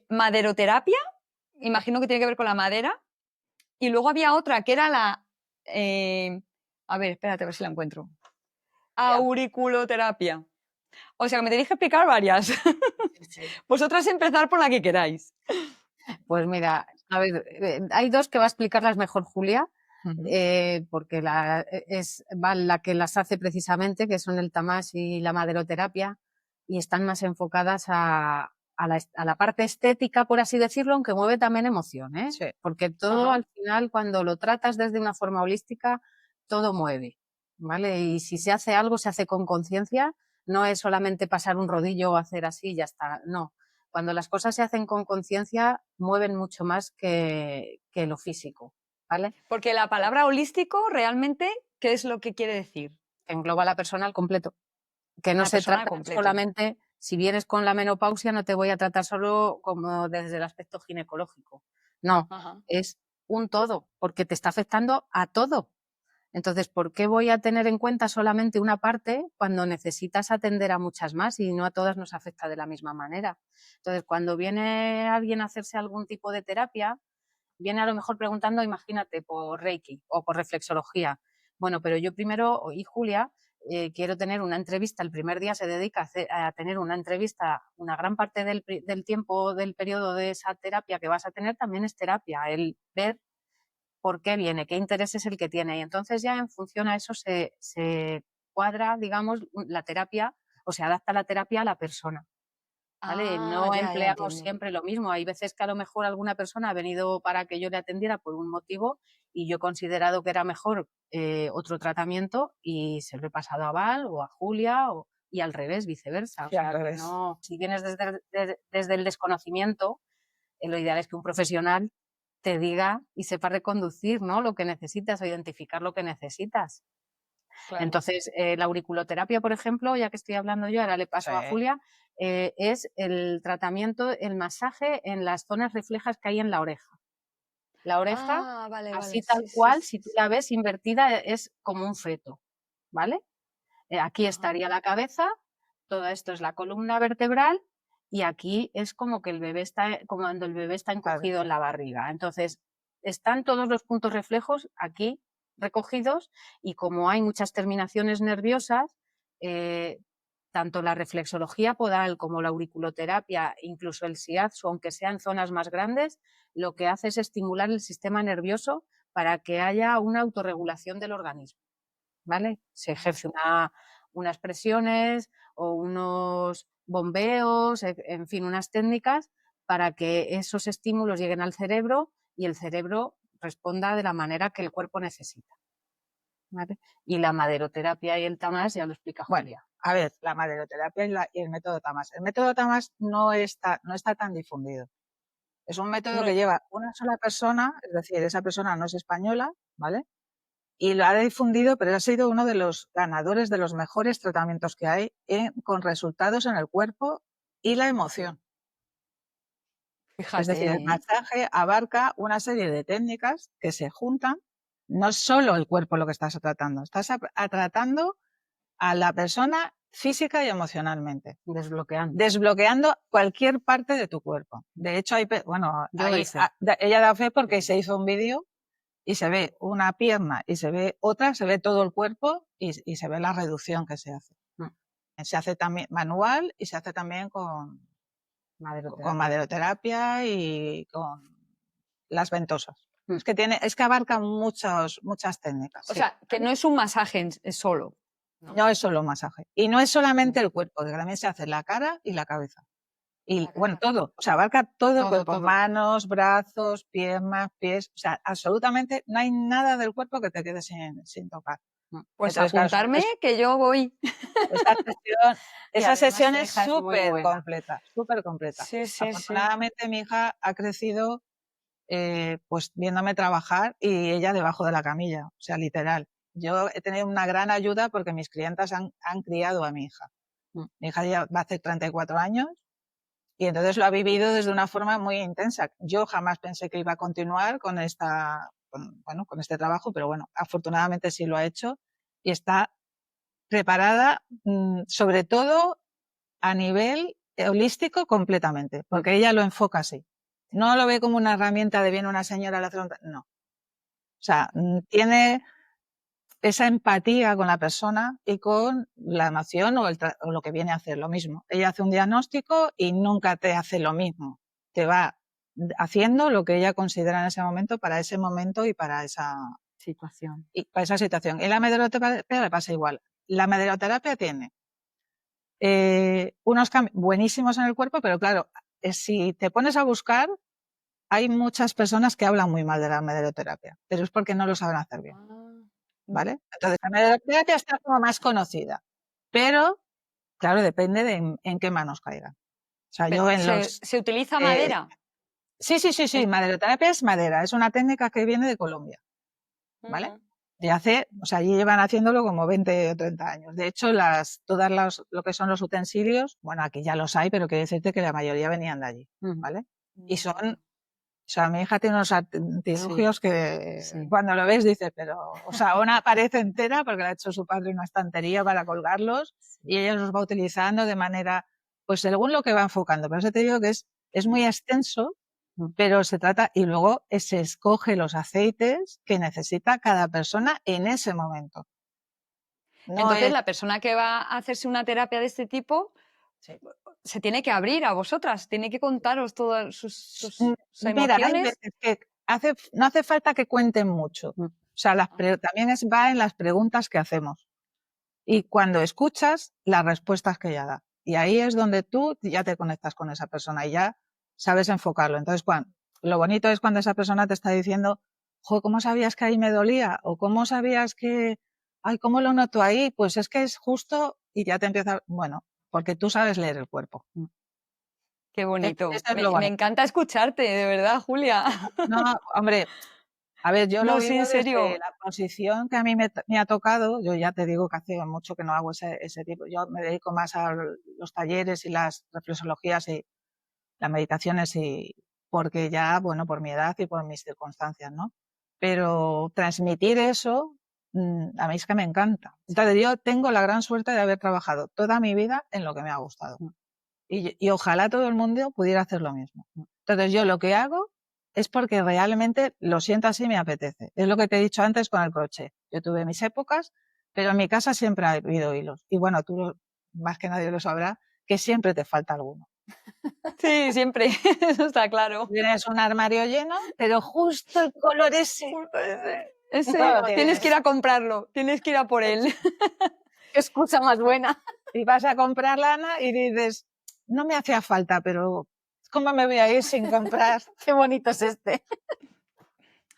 Speaker 2: Maderoterapia, imagino que tiene que ver con la madera. Y luego había otra que era a ver, espérate a ver si la encuentro.
Speaker 3: Ya,
Speaker 2: Auriculoterapia. O sea que me tenéis que explicar varias.
Speaker 1: Sí, sí.
Speaker 2: Vosotras empezar por la que queráis.
Speaker 1: Pues mira, a ver, hay dos que va a explicarlas mejor Julia,
Speaker 3: ujú,
Speaker 1: porque va la que las hace precisamente, que son el tamash y la maderoterapia, y están más enfocadas a la parte estética, por así decirlo, aunque mueve también emoción, ¿eh?
Speaker 3: sí,
Speaker 1: Porque todo
Speaker 2: Ajá.
Speaker 1: al final, cuando lo tratas desde una forma holística, todo mueve, ¿vale? Y si se hace algo, se hace con conciencia, no es solamente pasar un rodillo o hacer así y ya está, no. Cuando las cosas se hacen con conciencia, mueven mucho más que lo físico, ¿vale?
Speaker 2: Porque la palabra holístico realmente, ¿qué es lo que quiere decir?
Speaker 1: Engloba a la persona al completo. Que
Speaker 2: A
Speaker 1: no
Speaker 2: la
Speaker 1: se
Speaker 2: persona al
Speaker 1: trata
Speaker 2: completo.
Speaker 1: solamente, si vienes con la menopausia, no te voy a tratar solo como desde el aspecto ginecológico. No,
Speaker 2: Ajá.
Speaker 1: es un todo, porque te está afectando a todo. Entonces, ¿por qué voy a tener en cuenta solamente una parte cuando necesitas atender a muchas más y no a todas nos afecta de la misma manera? Entonces, cuando viene alguien a hacerse algún tipo de terapia, viene a lo mejor preguntando, imagínate, por Reiki o por reflexología. Bueno, pero yo primero, y Julia, quiero tener una entrevista, el primer día se dedica a tener una entrevista, una gran parte del tiempo, del periodo de esa terapia que vas a tener también es terapia, el ver por qué viene, qué interés es el que tiene. Y entonces ya en función a eso se cuadra, digamos, la terapia o se adapta la terapia a la persona. ¿Vale?
Speaker 2: Ah,
Speaker 1: No
Speaker 2: ya
Speaker 1: empleamos
Speaker 2: entiendo.
Speaker 1: siempre lo mismo. Hay veces que a lo mejor alguna persona ha venido para que yo le atendiera por un motivo y yo he considerado que era mejor otro tratamiento y se lo he pasado a Val o a Julia y al revés, viceversa. O
Speaker 3: sí, al
Speaker 1: sea, que
Speaker 3: revés.
Speaker 1: no, si vienes desde el desconocimiento, lo ideal es que un profesional te diga y sepa reconducir, ¿no? Lo que necesitas o identificar lo que necesitas.
Speaker 2: Claro.
Speaker 1: Entonces, la auriculoterapia, por ejemplo, ya que estoy hablando yo, ahora le paso a
Speaker 3: Sí.
Speaker 1: Julia, es el tratamiento, el masaje en las zonas reflejas que hay en la oreja. La oreja,
Speaker 2: Vale,
Speaker 1: así
Speaker 2: vale.
Speaker 1: tal
Speaker 2: Sí, sí,
Speaker 1: cual,
Speaker 2: sí,
Speaker 1: si tú
Speaker 2: sí.
Speaker 1: la ves invertida, es como un feto, ¿vale? Aquí
Speaker 2: Ajá.
Speaker 1: estaría la cabeza, todo esto es la columna vertebral y aquí es como que el bebé está, como cuando el bebé está encogido en la barriga. Entonces, están todos los puntos reflejos aquí recogidos y como hay muchas terminaciones nerviosas, tanto la reflexología podal como la auriculoterapia, incluso el shiatsu, aunque sean zonas más grandes, lo que hace es estimular el sistema nervioso para que haya una autorregulación del organismo, ¿vale? Se ejerce unas presiones o unos bombeos, en fin, unas técnicas para que esos estímulos lleguen al cerebro y el cerebro responda de la manera que el cuerpo necesita, ¿vale? Y la maderoterapia y el tamás ya lo explica
Speaker 3: Bueno,
Speaker 1: Julia.
Speaker 3: a ver, la maderoterapia y el método Tamás. El método Tamás no está tan difundido. Es un método
Speaker 2: No.
Speaker 3: que lleva una sola persona, es decir, esa persona no es española, ¿vale? Y lo ha difundido, pero ha sido uno de los ganadores de los mejores tratamientos que hay con resultados en el cuerpo y la emoción. Es decir, el
Speaker 2: Fíjate, ¿eh?
Speaker 3: masaje abarca una serie de técnicas que se juntan. No es solo el cuerpo lo que estás tratando, estás tratando a la persona física y emocionalmente, desbloqueando cualquier parte de tu cuerpo. De hecho, ella da fe porque se hizo un vídeo y se ve una pierna y se ve otra, se ve todo el cuerpo y se ve la reducción que se hace. Se hace también manual y se hace también con maderoterapia y con las ventosas. Es que abarca muchas técnicas.
Speaker 2: O sea, que no es un masaje solo.
Speaker 3: No es solo masaje. Y no es solamente el cuerpo, que también se hace la cara y la cabeza. Y bueno, todo. O sea, abarca todo el cuerpo.
Speaker 1: todo.
Speaker 3: Manos, brazos, piernas, pies. O sea, absolutamente no hay nada del cuerpo que te quede sin tocar.
Speaker 2: Pues
Speaker 3: Entonces, claro,
Speaker 2: apuntarme que yo voy.
Speaker 3: Esa sesión es
Speaker 1: hija es muy
Speaker 3: súper
Speaker 1: buena.
Speaker 3: completa, súper completa.
Speaker 2: Sí.
Speaker 3: Afortunadamente mi hija ha crecido pues viéndome trabajar y ella debajo de la camilla, o sea, literal. Yo he tenido una gran ayuda porque mis clientas han criado a mi hija. Mi hija ya va a hacer 34 años y entonces lo ha vivido desde una forma muy intensa. Yo jamás pensé que iba a continuar con este trabajo, pero bueno, afortunadamente sí lo ha hecho y está preparada, sobre todo a nivel holístico completamente, porque ella lo enfoca así. No lo ve como una herramienta de viene una señora a la frontera, no. O sea, tiene esa empatía con la persona y con la emoción o lo que viene a hacer, lo mismo. Ella hace un diagnóstico y nunca te hace lo mismo. Te va haciendo lo que ella considera en ese momento para ese momento y para esa
Speaker 1: situación.
Speaker 3: Y la maderoterapia le pasa igual. La maderoterapia tiene unos cambios buenísimos en el cuerpo, pero claro, si te pones a buscar, hay muchas personas que hablan muy mal de la maderoterapia, pero es porque no lo saben hacer bien, ¿vale? Entonces, la maderoterapia está como más conocida, pero, claro, depende de en qué manos caiga. O sea,
Speaker 2: ¿Se utiliza madera?
Speaker 3: Sí, maderoterapia es madera, es una técnica que viene de Colombia, ¿vale? Allí llevan haciéndolo como 20 o 30 años. De hecho, lo que son los utensilios, bueno, aquí ya los hay, pero quiero decirte que la mayoría venían de allí, ¿vale? Y mi hija tiene unos artilugios que cuando lo ves dices, una pared entera, porque la ha hecho su padre una estantería para colgarlos, y ella los va utilizando de manera, pues según lo que va enfocando. Por eso te digo que es muy extenso, pero se trata, y luego se escoge los aceites que necesita cada persona en ese momento.
Speaker 2: Entonces, la persona que va a hacerse una terapia de este tipo se tiene que abrir a vosotras, tiene que contaros todas sus emociones.
Speaker 3: Mira, hay veces que no hace falta que cuenten mucho. O sea, también va en las preguntas que hacemos. Y cuando escuchas, las respuestas que ella da. Y ahí es donde tú ya te conectas con esa persona y ya sabes enfocarlo. Entonces, lo bonito es cuando esa persona te está diciendo, ¿cómo sabías que ahí me dolía? O ¿cómo sabías que, cómo lo noto ahí? Pues es que es justo y ya te empieza, porque tú sabes leer el cuerpo.
Speaker 2: Qué bonito.
Speaker 3: Esto es lo bonito.
Speaker 2: Me encanta escucharte, de verdad, Julia.
Speaker 3: No, hombre, a ver, yo lo vivo
Speaker 2: en serio.
Speaker 3: desde la posición que a mí me ha tocado, yo ya te digo que hace mucho que no hago ese tipo, yo me dedico más a los talleres y las reflexologías y las meditaciones, y porque ya, bueno, por mi edad y por mis circunstancias, ¿no? Pero transmitir eso, a mí es que me encanta. Entonces yo tengo la gran suerte de haber trabajado toda mi vida en lo que me ha gustado. Y ojalá todo el mundo pudiera hacer lo mismo. Entonces yo lo que hago es porque realmente lo siento así y me apetece. Es lo que te he dicho antes con el crochet. Yo tuve mis épocas, pero en mi casa siempre ha habido hilos. Y bueno, tú más que nadie lo sabrá, que siempre te falta alguno.
Speaker 2: Sí, siempre, eso está claro.
Speaker 3: Tienes un armario lleno, pero justo el color ese.
Speaker 2: Tienes que ir a comprarlo, tienes que ir a por él.
Speaker 1: Qué excusa más buena.
Speaker 3: Y vas a comprar lana y dices, no me hacía falta, pero ¿cómo me voy a ir sin comprar?
Speaker 1: Qué bonito es este.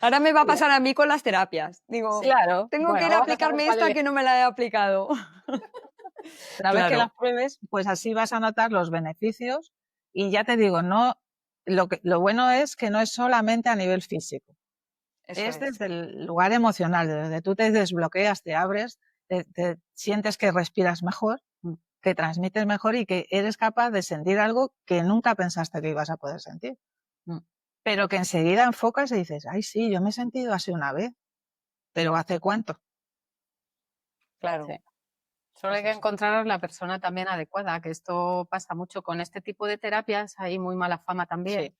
Speaker 2: Ahora me va a pasar a mí con las terapias. Digo,
Speaker 3: Claro.
Speaker 2: tengo que ir a aplicarme esta que no me la he aplicado.
Speaker 3: Una vez que las pruebes, pues así vas a notar los beneficios. Y ya te digo, no, lo bueno es que no es solamente a nivel físico. Es desde el lugar emocional, desde tú te desbloqueas, te abres, te sientes que respiras mejor, que transmites mejor y que eres capaz de sentir algo que nunca pensaste que ibas a poder sentir. Pero que enseguida enfocas y dices, ay, sí, yo me he sentido así una vez, pero ¿hace cuánto?
Speaker 2: Claro.
Speaker 1: Sí. Solo hay que encontrar la persona también adecuada, que esto pasa mucho con este tipo de terapias, hay muy mala fama también,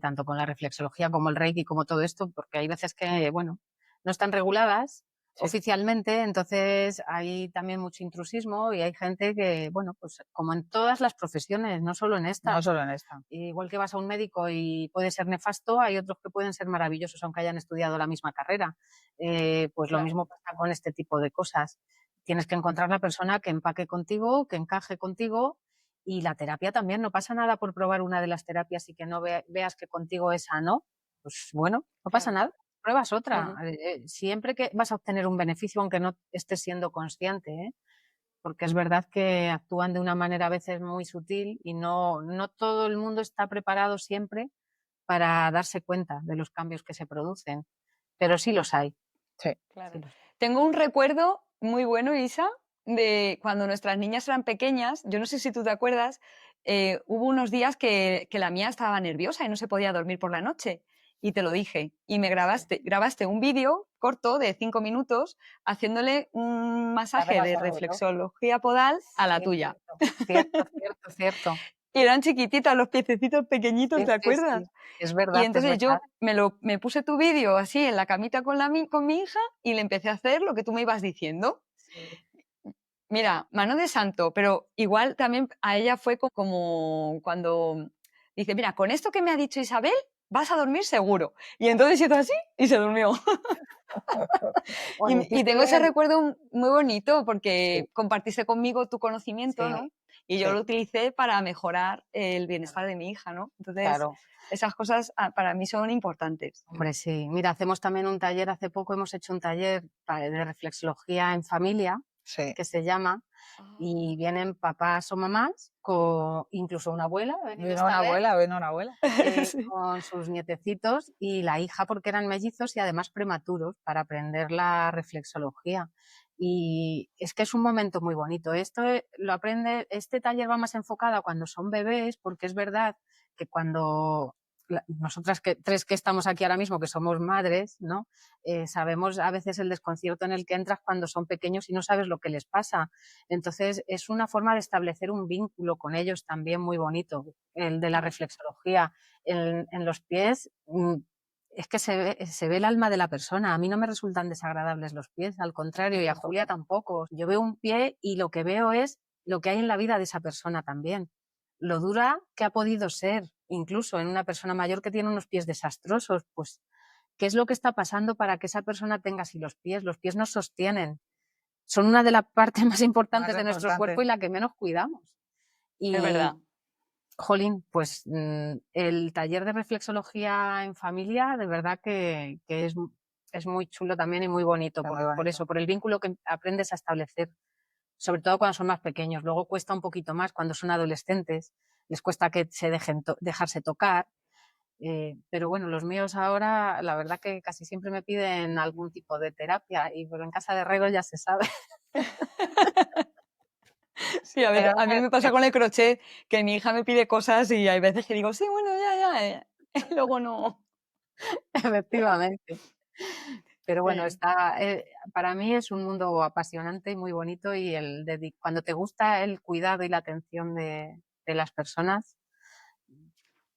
Speaker 1: tanto con la reflexología como el Reiki, como todo esto, porque hay veces que, bueno, no están reguladas oficialmente, entonces hay también mucho intrusismo y hay gente que, bueno, pues como en todas las profesiones, no solo en esta.
Speaker 3: No solo en esta.
Speaker 1: Igual que vas a un médico y puede ser nefasto, hay otros que pueden ser maravillosos aunque hayan estudiado la misma carrera. Pues lo mismo pasa con este tipo de cosas. Tienes que encontrar la persona que empaque contigo, que encaje contigo, y la terapia también. No pasa nada por probar una de las terapias y que no veas que contigo esa no. Pues bueno, no pasa nada. Pruebas otra. Siempre que vas a obtener un beneficio, aunque no estés siendo consciente, porque es verdad que actúan de una manera a veces muy sutil y no todo el mundo está preparado siempre para darse cuenta de los cambios que se producen, pero sí los hay.
Speaker 3: Sí,
Speaker 2: claro. Sí. Tengo un recuerdo muy bueno, Isa, de cuando nuestras niñas eran pequeñas. Yo no sé si tú te acuerdas, hubo unos días que la mía estaba nerviosa y no se podía dormir por la noche. Y te lo dije. Y me grabaste un vídeo corto de 5 minutos haciéndole un masaje de reflexología podal a la tuya.
Speaker 1: Cierto.
Speaker 2: Y eran chiquititas, los piececitos pequeñitos, ¿te acuerdas?
Speaker 1: Sí. Es verdad.
Speaker 2: Y entonces yo me puse tu vídeo así en la camita con mi hija y le empecé a hacer lo que tú me ibas diciendo. Sí. Mira, mano de santo, pero igual también a ella fue como cuando dice, mira, con esto que me ha dicho Isabel, vas a dormir seguro. Y entonces hizo así y se durmió. y tengo ese recuerdo muy bonito porque compartiste conmigo tu conocimiento, ¿no? Y yo lo utilicé para mejorar el bienestar de mi hija, ¿no? Entonces, esas cosas para mí son importantes.
Speaker 1: Hombre, sí. Mira, hacemos también un taller, hace poco hemos hecho un taller de reflexología en familia, que se llama, y vienen papás o mamás, incluso una abuela.
Speaker 3: Vino una abuela.
Speaker 1: Con sus nietecitos y la hija, porque eran mellizos y además prematuros, para aprender la reflexología. Y es que es un momento muy bonito. Esto lo aprende, este taller va más enfocado a cuando son bebés, porque es verdad que cuando nosotras tres que estamos aquí ahora mismo, que somos madres, ¿no? Sabemos a veces el desconcierto en el que entras cuando son pequeños y no sabes lo que les pasa. Entonces es una forma de establecer un vínculo con ellos también muy bonito, el de la reflexología. En los pies es que se ve el alma de la persona. A mí no me resultan desagradables los pies, al contrario, y a Julia tampoco. Yo veo un pie y lo que veo es lo que hay en la vida de esa persona también. Lo dura que ha podido ser, incluso en una persona mayor que tiene unos pies desastrosos, pues ¿qué es lo que está pasando para que esa persona tenga así los pies? Los pies nos sostienen, son una de las partes más importantes de nuestro cuerpo y la que menos cuidamos. Y,
Speaker 2: es verdad.
Speaker 1: Jolín, pues el taller de reflexología en familia, de verdad que es muy chulo también y muy bonito, por eso, por el vínculo que aprendes a establecer, sobre todo cuando son más pequeños. Luego cuesta un poquito más cuando son adolescentes, les cuesta que se dejarse tocar, Pero bueno, los míos ahora, la verdad que casi siempre me piden algún tipo de terapia, pero en casa de Rego ya se sabe.
Speaker 2: Sí, a ver, a mí me pasa con el crochet, que mi hija me pide cosas y hay veces que digo, sí, bueno, ya, y luego no.
Speaker 1: Efectivamente. Pero bueno,
Speaker 2: Sí.
Speaker 1: para mí es un mundo apasionante y muy bonito, y cuando te gusta el cuidado y la atención de las personas,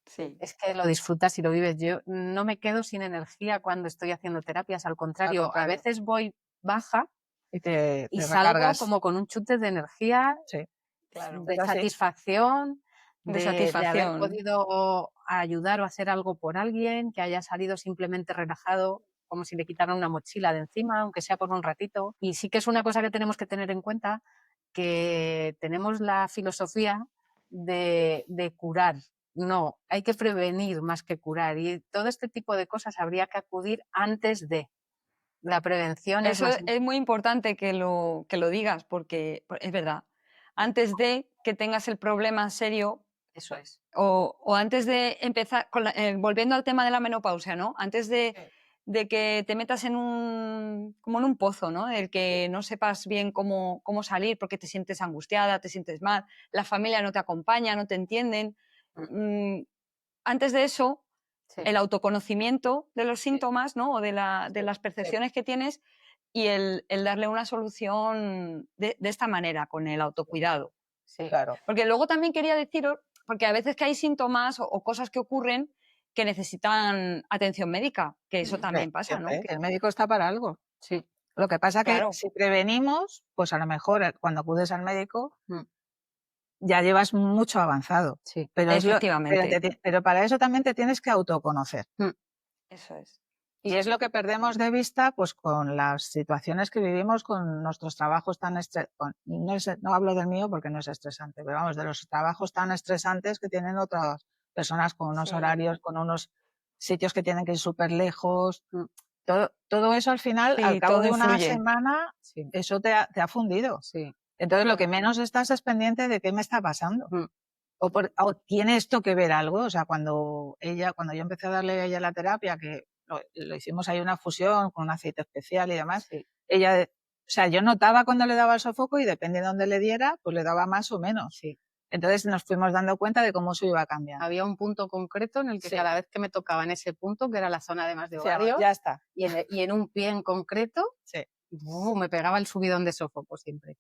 Speaker 2: Sí.
Speaker 1: es que lo disfrutas y lo vives. Yo no me quedo sin energía cuando estoy haciendo terapias, al contrario, a veces voy baja
Speaker 3: Y te
Speaker 1: salgo
Speaker 3: recargas.
Speaker 1: como con un chute de energía,
Speaker 3: Sí,
Speaker 2: Claro.
Speaker 1: de
Speaker 3: es así.
Speaker 1: satisfacción,
Speaker 2: De
Speaker 1: de haber
Speaker 2: satisfacción.
Speaker 1: podido ayudar o hacer algo por alguien, que haya salido simplemente relajado, como si le quitaran una mochila de encima, aunque sea por un ratito. Y sí que es una cosa que tenemos que tener en cuenta, que tenemos la filosofía de curar. No, hay que prevenir más que curar, y todo este tipo de cosas habría que acudir antes de. La prevención es
Speaker 2: Eso
Speaker 1: más
Speaker 2: es muy importante que lo digas, porque es verdad. Antes de que tengas el problema en serio,
Speaker 1: Eso es.
Speaker 2: o antes de empezar, volviendo al tema de la menopausia, ¿no? Antes de que te metas como en un pozo, ¿no? El que no sepas bien cómo salir porque te sientes angustiada, te sientes mal, la familia no te acompaña, no te entienden. Antes de eso,
Speaker 1: Sí.
Speaker 2: el autoconocimiento de los síntomas, ¿no? O de las percepciones que tienes, y el darle una solución de esta manera, con el autocuidado.
Speaker 1: Sí.
Speaker 3: Claro.
Speaker 2: Porque luego también quería deciros, porque a veces que hay síntomas o cosas que ocurren que necesitan atención médica, que eso también pasa, ¿no?
Speaker 3: Siempre. El médico está para algo.
Speaker 1: Sí.
Speaker 3: Lo que pasa que
Speaker 2: Claro.
Speaker 3: si prevenimos, pues a lo mejor cuando acudes al médico
Speaker 1: Mm.
Speaker 3: ya llevas mucho avanzado.
Speaker 1: Sí.
Speaker 3: Pero,
Speaker 2: Efectivamente.
Speaker 3: pero para eso también te tienes que autoconocer.
Speaker 2: Eso es.
Speaker 3: Y es lo que perdemos de vista, pues con las situaciones que vivimos, con nuestros trabajos tan no hablo del mío porque no es estresante, pero vamos, de los trabajos tan estresantes que tienen otras personas, con unos
Speaker 2: Sí.
Speaker 3: horarios, con unos sitios que tienen que ir súper lejos. Todo eso al final,
Speaker 2: Sí,
Speaker 3: al cabo
Speaker 2: todo
Speaker 3: de una
Speaker 2: influye.
Speaker 3: semana,
Speaker 1: Sí.
Speaker 3: eso te ha fundido.
Speaker 1: Sí.
Speaker 3: Entonces lo que menos estás es pendiente de qué me está pasando.
Speaker 1: Mm.
Speaker 3: O tiene esto que ver algo. O sea, cuando yo empecé a darle a ella la terapia, que lo hicimos ahí una fusión con un aceite especial y demás,
Speaker 1: Sí.
Speaker 3: ella, o sea, yo notaba cuando le daba el sofoco y depende de dónde le diera, pues le daba más o menos.
Speaker 1: Sí.
Speaker 3: Entonces nos fuimos dando cuenta de cómo eso iba cambiando.
Speaker 1: Había un punto concreto en el que cada vez que me tocaba en ese punto, que era la zona además de ovario,
Speaker 3: ya está.
Speaker 1: y en un pie en concreto, me pegaba el subidón de sofoco siempre.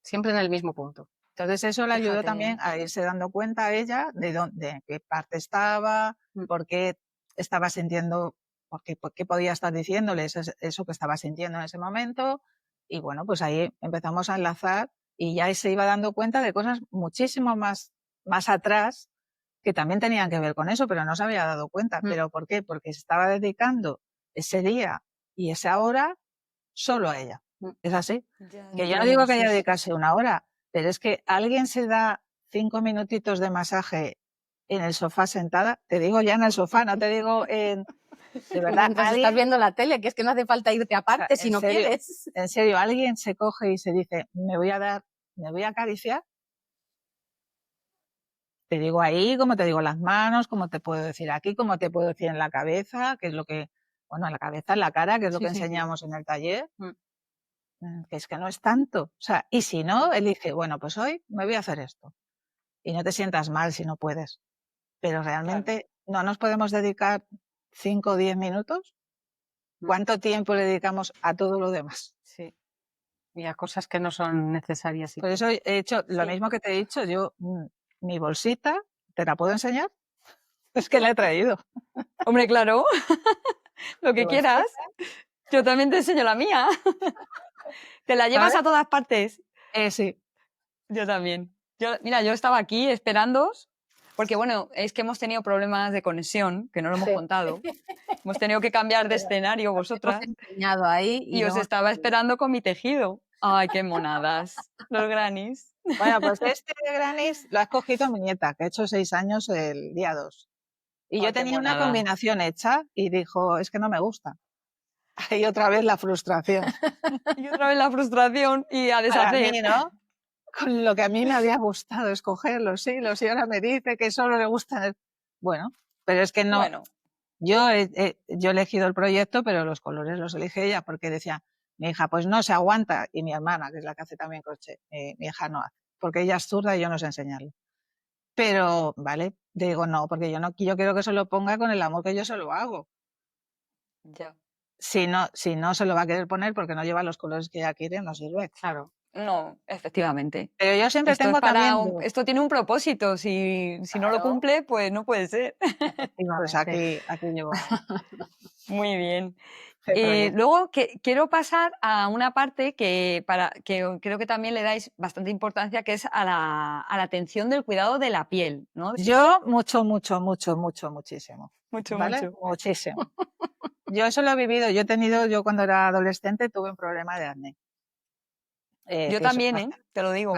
Speaker 1: Siempre en el mismo punto.
Speaker 3: Entonces eso le ayudó
Speaker 2: Fíjate.
Speaker 3: también a irse dando cuenta a ella de qué parte estaba, por qué estaba sintiendo, por qué podía estar diciéndole eso que estaba sintiendo en ese momento. Y bueno, pues ahí empezamos a enlazar y ya se iba dando cuenta de cosas muchísimo más atrás que también tenían que ver con eso, pero no se había dado cuenta. ¿Pero por qué? Porque se estaba dedicando ese día y esa hora solo a ella. Es así. Que yo no digo que ella dedicase una hora, pero es que alguien se da 5 minutitos de masaje en el sofá sentada, te digo ya en el sofá, no te digo en... De verdad,
Speaker 1: mientras estás viendo la tele, que es que no hace falta irte aparte, si no quieres.
Speaker 3: En serio, alguien se coge y se dice, me voy a acariciar. Te digo ahí, como te digo en las manos, como te puedo decir aquí, como te puedo decir en la cabeza, que es lo que, bueno, en la cabeza, en la cara, que es lo que enseñamos en el taller. Que es que no es tanto. O sea, y si no, elige, bueno, pues hoy me voy a hacer esto. Y no te sientas mal si no puedes. Pero realmente no nos podemos dedicar 5 o 10 minutos. ¿Cuánto tiempo le dedicamos a todo lo demás?
Speaker 1: Sí. Y a cosas que no son necesarias.
Speaker 3: Por eso he hecho lo mismo que te he dicho. Yo, mi bolsita, ¿te la puedo enseñar? Es que la he traído.
Speaker 2: Hombre, claro. Lo que quieras. Yo también te enseño la mía. ¿Te la llevas a todas partes?
Speaker 3: Sí.
Speaker 2: Yo también. Mira, yo estaba aquí esperándoos, porque bueno, es que hemos tenido problemas de conexión, que no lo hemos contado. Hemos tenido que cambiar de escenario vosotras.
Speaker 1: Ahí
Speaker 2: y os estaba esperando con mi tejido. Ay, qué monadas. Los granis.
Speaker 3: Bueno, pues este granis lo ha escogido mi nieta, que ha hecho 6 años el día 2. Y yo tenía una combinación hecha y dijo, es que no me gusta. Y otra vez la frustración.
Speaker 2: Y otra vez la frustración y a deshacer.
Speaker 3: Para mí, ¿no? Con lo que a mí me había gustado escoger los hilos y ahora me dice que solo le gustan. Bueno, Pero es que no,
Speaker 2: Bueno,
Speaker 3: yo he elegido el proyecto, pero los colores los elige ella porque decía, mi hija, pues no se aguanta. Y mi hermana, que es la que hace también crochet, mi hija no hace, porque ella es zurda y yo no sé enseñarle. Pero, vale, digo no, porque yo quiero que se lo ponga con el amor que yo se lo hago.
Speaker 2: ya.
Speaker 3: Si no se lo va a querer poner porque no lleva los colores que ella quiere, no sirve.
Speaker 1: Claro.
Speaker 2: No, efectivamente.
Speaker 3: Pero yo siempre
Speaker 2: Esto es
Speaker 3: tengo también...
Speaker 2: esto tiene un propósito. Si no lo
Speaker 3: Claro,
Speaker 2: cumple, pues no puede ser.
Speaker 3: pues
Speaker 1: Efectivamente.
Speaker 3: aquí llevo
Speaker 2: Muy bien.
Speaker 3: el proyecto.
Speaker 2: Luego quiero pasar a una parte que creo que también le dais bastante importancia, que es a la atención del cuidado de la piel, ¿no?
Speaker 3: Yo muchísimo.
Speaker 2: Mucho,
Speaker 3: ¿Vale?
Speaker 2: mucho.
Speaker 3: Muchísimo. Yo eso lo he vivido. Yo cuando era adolescente tuve un problema de acné.
Speaker 2: Yo
Speaker 3: Que eso es
Speaker 2: también, te lo digo.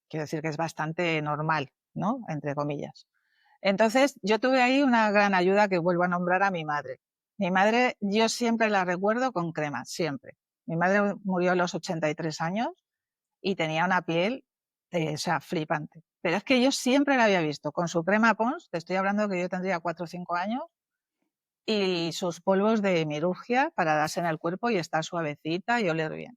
Speaker 3: quiero decir que es bastante normal, ¿no? Entre comillas. Entonces, yo tuve ahí una gran ayuda que vuelvo a nombrar a mi madre. Mi madre, yo siempre la recuerdo con crema, siempre. Mi madre murió a los 83 años y tenía una piel, o sea, flipante. Pero es que yo siempre la había visto con su crema Pons, te estoy hablando que yo tendría 4 o 5 años, y sus polvos de Mirurgia para darse en el cuerpo y estar suavecita y oler bien.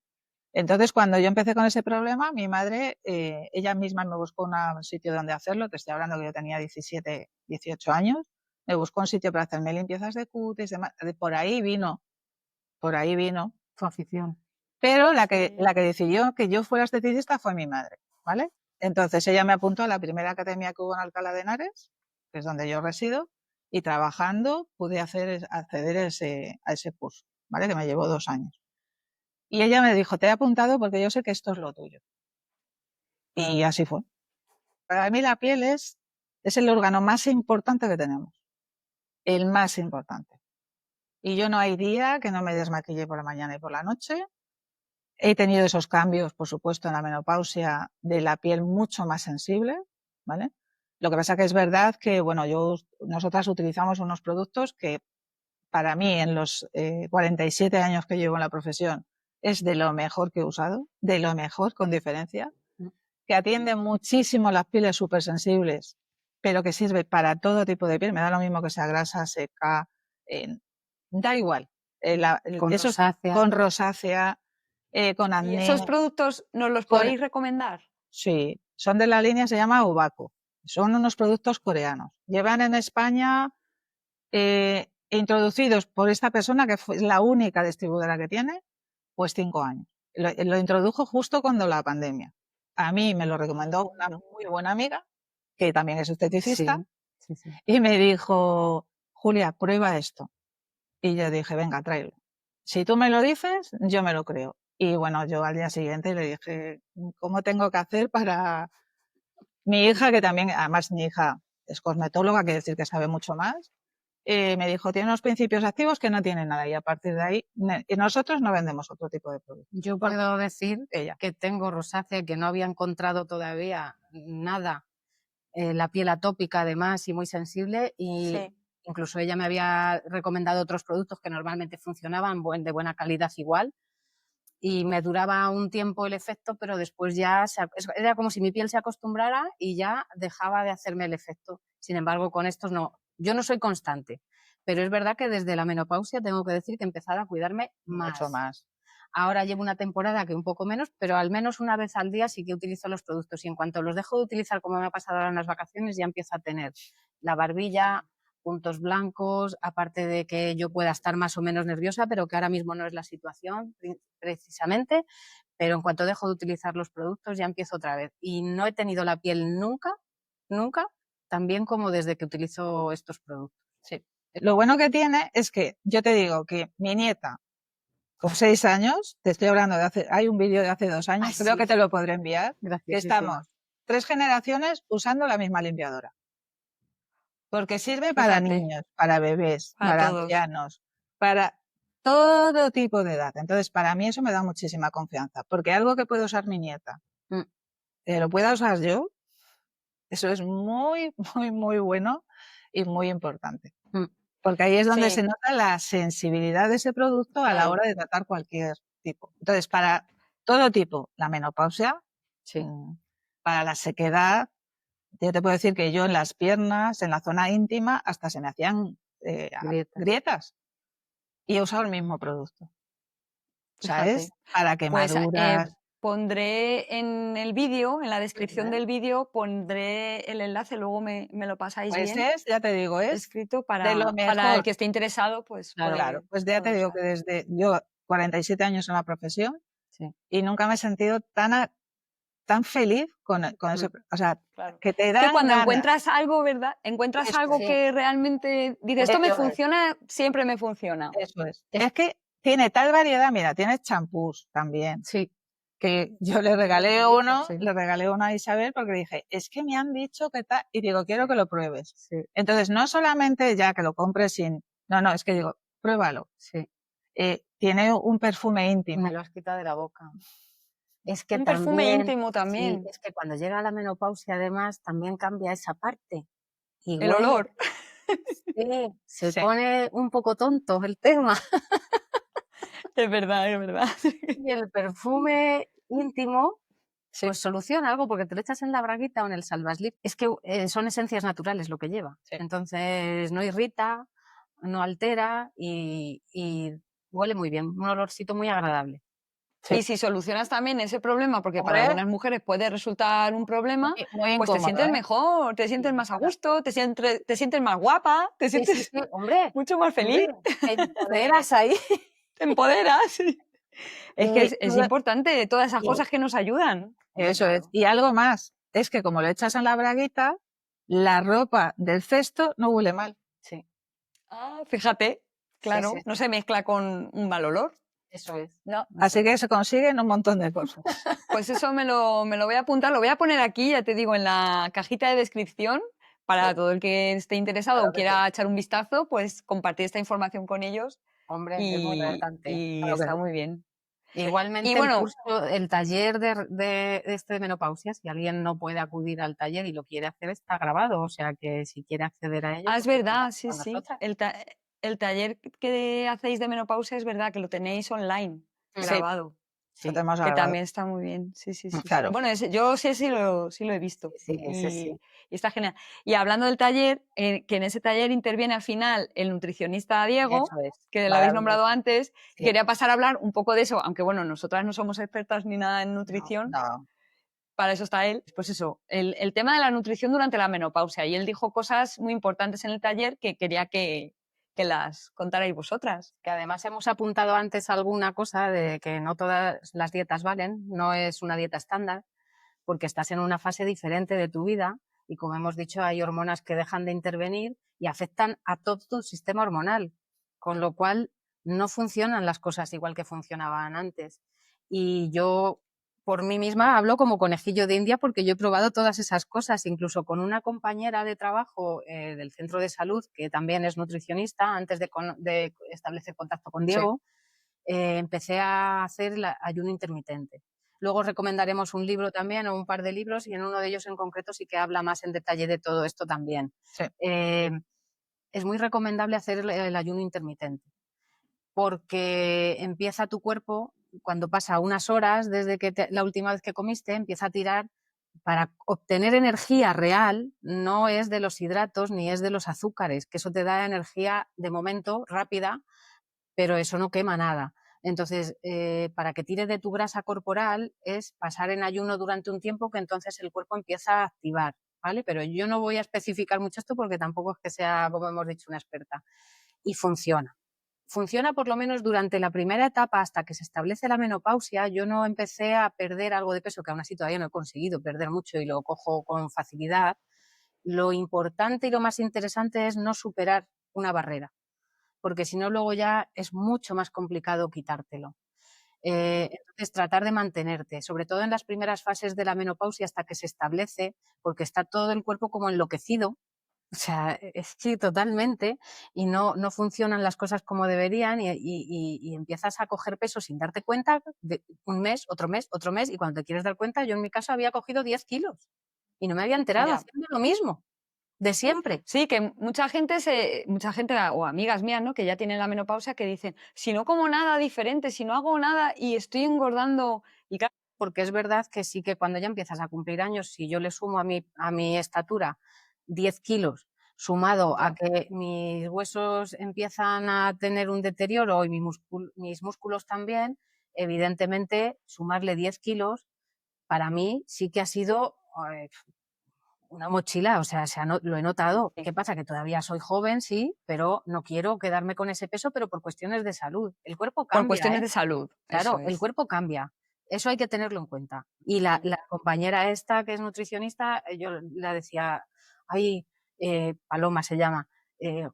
Speaker 3: Entonces, cuando yo empecé con ese problema, mi madre, ella misma me buscó un sitio donde hacerlo, te estoy hablando que yo tenía 17, 18 años, me buscó un sitio para hacerme limpiezas de cutis, por ahí vino
Speaker 1: Tu afición.
Speaker 3: pero la que decidió que yo fuera esteticista fue mi madre, ¿vale? Entonces ella me apuntó a la primera academia que hubo en Alcalá de Henares, que es donde yo resido, y trabajando pude acceder a ese curso, ¿vale? Que me llevó 2 años. Y ella me dijo, te he apuntado porque yo sé que esto es lo tuyo. Y así fue. Para mí la piel es el órgano más importante que tenemos. El más importante. Y yo no hay día que no me desmaquille por la mañana y por la noche. He tenido esos cambios, por supuesto, en la menopausia de la piel mucho más sensible, ¿vale? Lo que pasa que es verdad que, bueno, nosotras utilizamos unos productos que para mí en los 47 años que llevo en la profesión es de lo mejor que he usado, de lo mejor con diferencia, que atiende muchísimo las pieles súper-sensibles, pero que sirve para todo tipo de piel. Me da lo mismo que sea grasa, seca, da igual. Con rosácea, con acné.
Speaker 2: ¿Y esos productos nos los podéis recomendar?
Speaker 3: Sí, son de la línea, se llama Ovako. Son unos productos coreanos. Llevan en España introducidos por esta persona, que fue la única distribuidora que tiene, pues 5 años. Lo introdujo justo cuando la pandemia. A mí me lo recomendó una muy buena amiga, que también es esteticista,
Speaker 1: Sí.
Speaker 3: y me dijo, Julia, prueba esto. Y yo dije, venga, tráelo. Si tú me lo dices, yo me lo creo. Y bueno, yo al día siguiente le dije, ¿cómo tengo que hacer para...? Mi hija, que también, además mi hija es cosmetóloga, quiere decir que sabe mucho más, me dijo, tiene unos principios activos que no tienen nada. Y a partir de ahí, y nosotros no vendemos otro tipo de productos.
Speaker 1: Yo puedo decir que tengo rosácea, que no había encontrado todavía nada, la piel atópica además y muy sensible, y incluso ella me había recomendado otros productos que normalmente funcionaban de buena calidad igual, y me duraba un tiempo el efecto, pero después ya era como si mi piel se acostumbrara y ya dejaba de hacerme el efecto. Sin embargo, con estos no. Yo no soy constante, pero es verdad que desde la menopausia tengo que decir que he empezado a cuidarme
Speaker 3: mucho más.
Speaker 1: Ahora llevo una temporada que un poco menos, pero al menos una vez al día sí que utilizo los productos, y en cuanto los dejo de utilizar, como me ha pasado ahora en las vacaciones, ya empiezo a tener la barbilla, puntos blancos, aparte de que yo pueda estar más o menos nerviosa, pero que ahora mismo no es la situación precisamente, pero en cuanto dejo de utilizar los productos ya empiezo otra vez. Y no he tenido la piel nunca tan bien como desde que utilizo estos productos.
Speaker 3: Sí. Lo bueno que tiene es que yo te digo que mi nieta, con 6 años, te estoy hablando hay un vídeo de hace 2 años, creo que te lo podré enviar, que estamos 3 generaciones usando la misma limpiadora. Porque sirve para niños, para bebés, para ancianos, para todo tipo de edad. Entonces, para mí eso me da muchísima confianza, porque algo que puede usar mi nieta, lo pueda usar yo, eso es muy, muy, muy bueno y muy importante. Porque ahí es donde se nota la sensibilidad de ese producto a la hora de tratar cualquier tipo. Entonces, para todo tipo, la menopausia, para la sequedad, Yo te puedo decir que yo en las piernas, en la zona íntima, hasta se me hacían grietas. Y he usado el mismo producto. ¿Sabes?
Speaker 2: Fíjate.
Speaker 3: Para
Speaker 2: Pues
Speaker 3: quemaduras.
Speaker 2: pondré en el vídeo, en la descripción
Speaker 1: Ujú.
Speaker 2: del vídeo, pondré el enlace, luego me lo pasáis
Speaker 3: Pues
Speaker 2: bien
Speaker 3: ya te digo, es
Speaker 2: escrito
Speaker 3: de lo
Speaker 2: para el
Speaker 3: mejor.
Speaker 2: que esté interesado, pues
Speaker 3: Claro, pues ya te
Speaker 2: puede
Speaker 3: digo que
Speaker 2: usar.
Speaker 3: desde yo 47 años en la profesión
Speaker 1: Sí.
Speaker 3: y nunca me he sentido tan feliz con ese, o sea,
Speaker 2: Claro.
Speaker 3: que te
Speaker 2: Es que
Speaker 3: dan
Speaker 2: cuando
Speaker 3: ganas.
Speaker 2: encuentras algo, ¿verdad? Encuentras
Speaker 3: Eso
Speaker 2: algo
Speaker 3: es,
Speaker 1: Sí,
Speaker 2: que realmente dices, esto me
Speaker 1: eso es.
Speaker 2: funciona, siempre me funciona.
Speaker 3: eso es.
Speaker 1: Es-
Speaker 3: Es que tiene tal variedad, mira, tienes champús también,
Speaker 1: Sí,
Speaker 3: que yo le
Speaker 1: sí,
Speaker 3: regalé uno a Isabel porque dije, es que me han dicho que tal, y digo, quiero que lo pruebes.
Speaker 1: sí,
Speaker 3: Entonces, no solamente ya que lo compres no, es que digo, pruébalo.
Speaker 1: sí.
Speaker 3: Tiene un perfume íntimo.
Speaker 1: Me lo has quitado de la boca. Es que
Speaker 2: Un perfume
Speaker 1: también,
Speaker 2: íntimo
Speaker 1: sí,
Speaker 2: también.
Speaker 1: es que cuando llega la menopausia además también cambia esa parte y
Speaker 2: El
Speaker 1: huele.
Speaker 2: olor.
Speaker 1: Sí, se
Speaker 3: Sí.
Speaker 1: pone un poco tonto el tema.
Speaker 2: Es verdad, es verdad.
Speaker 1: Y el perfume íntimo,
Speaker 3: Sí.
Speaker 1: pues soluciona algo porque te lo echas en la braguita o en el salvaslip. Es que son esencias naturales lo que lleva.
Speaker 3: Sí.
Speaker 1: Entonces no irrita, no altera y huele muy bien, un olorcito muy agradable.
Speaker 3: Sí.
Speaker 2: Y si solucionas también ese problema, porque para
Speaker 3: Hombre,
Speaker 2: algunas mujeres puede resultar un problema,
Speaker 3: muy
Speaker 2: pues te
Speaker 3: incómodo,
Speaker 2: sientes
Speaker 3: ¿eh?
Speaker 2: mejor, te sientes más a gusto, te sientes más guapa, te
Speaker 1: Sí, sí,
Speaker 2: sientes
Speaker 1: sí, hombre,
Speaker 2: mucho más feliz,
Speaker 1: te empoderas ahí.
Speaker 2: te empoderas. Es que
Speaker 1: Y,
Speaker 2: es importante todas esas
Speaker 3: y-
Speaker 2: cosas que nos ayudan.
Speaker 3: Eso es. Y algo más, es que como lo echas en la braguita, la ropa del cesto no huele mal.
Speaker 1: sí,
Speaker 2: Fíjate,
Speaker 1: sí,
Speaker 2: claro,
Speaker 1: sí,
Speaker 2: no
Speaker 1: sí,
Speaker 2: se mezcla con un mal olor.
Speaker 1: eso es.
Speaker 3: No.
Speaker 1: Eso
Speaker 3: Así que
Speaker 1: es.
Speaker 3: se consiguen un montón de cosas.
Speaker 2: Pues eso me lo voy a apuntar, lo voy a poner aquí, ya te digo, en la cajita de descripción, para todo el que esté interesado o
Speaker 3: Claro que sí.
Speaker 2: quiera echar un vistazo, pues compartir esta información con ellos
Speaker 1: Hombre, es muy
Speaker 2: y,
Speaker 1: importante.
Speaker 2: y
Speaker 3: Claro que
Speaker 2: está
Speaker 3: sí.
Speaker 2: muy bien. Y
Speaker 1: Igualmente el
Speaker 2: bueno,
Speaker 1: curso, el taller de este de menopausia, si alguien no puede acudir al taller y lo quiere hacer, está grabado, o sea que si quiere acceder a ello,
Speaker 2: es
Speaker 1: pues se
Speaker 2: verdad,
Speaker 1: contacta
Speaker 2: sí,
Speaker 1: con
Speaker 2: sí.
Speaker 1: nosotras.
Speaker 2: El taller que hacéis de menopausia es verdad que lo tenéis online,
Speaker 3: Sí,
Speaker 2: grabado.
Speaker 3: lo
Speaker 1: Sí,
Speaker 3: tenemos
Speaker 2: Que
Speaker 3: grabado.
Speaker 2: también está muy bien, sí, sí, sí, sí.
Speaker 3: Claro.
Speaker 2: Bueno, yo sí lo he
Speaker 1: sí,
Speaker 2: visto
Speaker 1: sí, ese sí.
Speaker 2: y está genial. Y hablando del taller, que en ese taller interviene al final el nutricionista Diego,
Speaker 1: Eso es,
Speaker 2: que lo habéis nombrado
Speaker 1: maravilloso.
Speaker 2: antes,
Speaker 1: Sí.
Speaker 2: quería pasar a hablar un poco de eso, aunque bueno, nosotras no somos expertas ni nada en
Speaker 1: No,
Speaker 2: nutrición,
Speaker 3: No.
Speaker 2: para eso está él. Pues eso, el tema de la nutrición durante la menopausia. Y él dijo cosas muy importantes en el taller que quería que las contarais vosotras.
Speaker 1: que además hemos apuntado antes alguna cosa de que no todas las dietas valen, no es una dieta estándar, porque estás en una fase diferente de tu vida y como hemos dicho hay hormonas que dejan de intervenir y afectan a todo tu sistema hormonal, con lo cual no funcionan las cosas igual que funcionaban antes. Y yo por mí misma hablo como conejillo de India porque yo he probado todas esas cosas, incluso con una compañera de trabajo del centro de salud que también es nutricionista, antes de establecer contacto con
Speaker 3: Sí.
Speaker 1: Diego, empecé a hacer el ayuno intermitente. Luego recomendaremos un libro también o un par de libros y en uno de ellos en concreto sí que habla más en detalle de todo esto también.
Speaker 3: Sí.
Speaker 1: Es muy recomendable hacer el ayuno intermitente porque empieza tu cuerpo, cuando pasa unas horas desde que la última vez que comiste, empieza a tirar para obtener energía real, no es de los hidratos ni es de los azúcares, que eso te da energía de momento rápida, pero eso no quema nada. Entonces, para que tire de tu grasa corporal es pasar en ayuno durante un tiempo que entonces el cuerpo empieza a activar, ¿vale? Pero yo no voy a especificar mucho esto porque tampoco es que sea, como hemos dicho, una experta. Y funciona. Funciona por lo menos durante la primera etapa hasta que se establece la menopausia. Yo no empecé a perder algo de peso, que aún así todavía no he conseguido perder mucho y lo cojo con facilidad. Lo importante y lo más interesante es no superar una barrera, porque si no luego ya es mucho más complicado quitártelo. Entonces, tratar de mantenerte, sobre todo en las primeras fases de la menopausia hasta que se establece, porque está todo el cuerpo como enloquecido, o sea, sí, totalmente, y no funcionan las cosas como deberían y empiezas a coger peso sin darte cuenta, de un mes, otro mes, y cuando te quieres dar cuenta, yo en mi caso había cogido 10 kilos y no me había enterado
Speaker 2: Ya.
Speaker 1: haciendo lo mismo, de siempre.
Speaker 2: Sí, que mucha gente o amigas mías, ¿no? Que ya tienen la menopausia que dicen, si no como nada diferente, si no hago nada y estoy engordando, y claro,
Speaker 1: porque es verdad que sí que cuando ya empiezas a cumplir años, si yo le sumo a mi estatura 10 kilos, sumado a que mis huesos empiezan a tener un deterioro y mis músculos también, evidentemente sumarle 10 kilos para mí sí que ha sido una mochila, o sea, lo he notado. ¿Qué pasa? Que todavía soy joven, sí, pero no quiero quedarme con ese peso, pero por cuestiones de salud. El cuerpo cambia.
Speaker 2: Por cuestiones de salud.
Speaker 1: Claro, el cuerpo cambia. Eso hay que tenerlo en cuenta. Y la compañera esta, que es nutricionista, yo la decía, ay, Paloma se llama,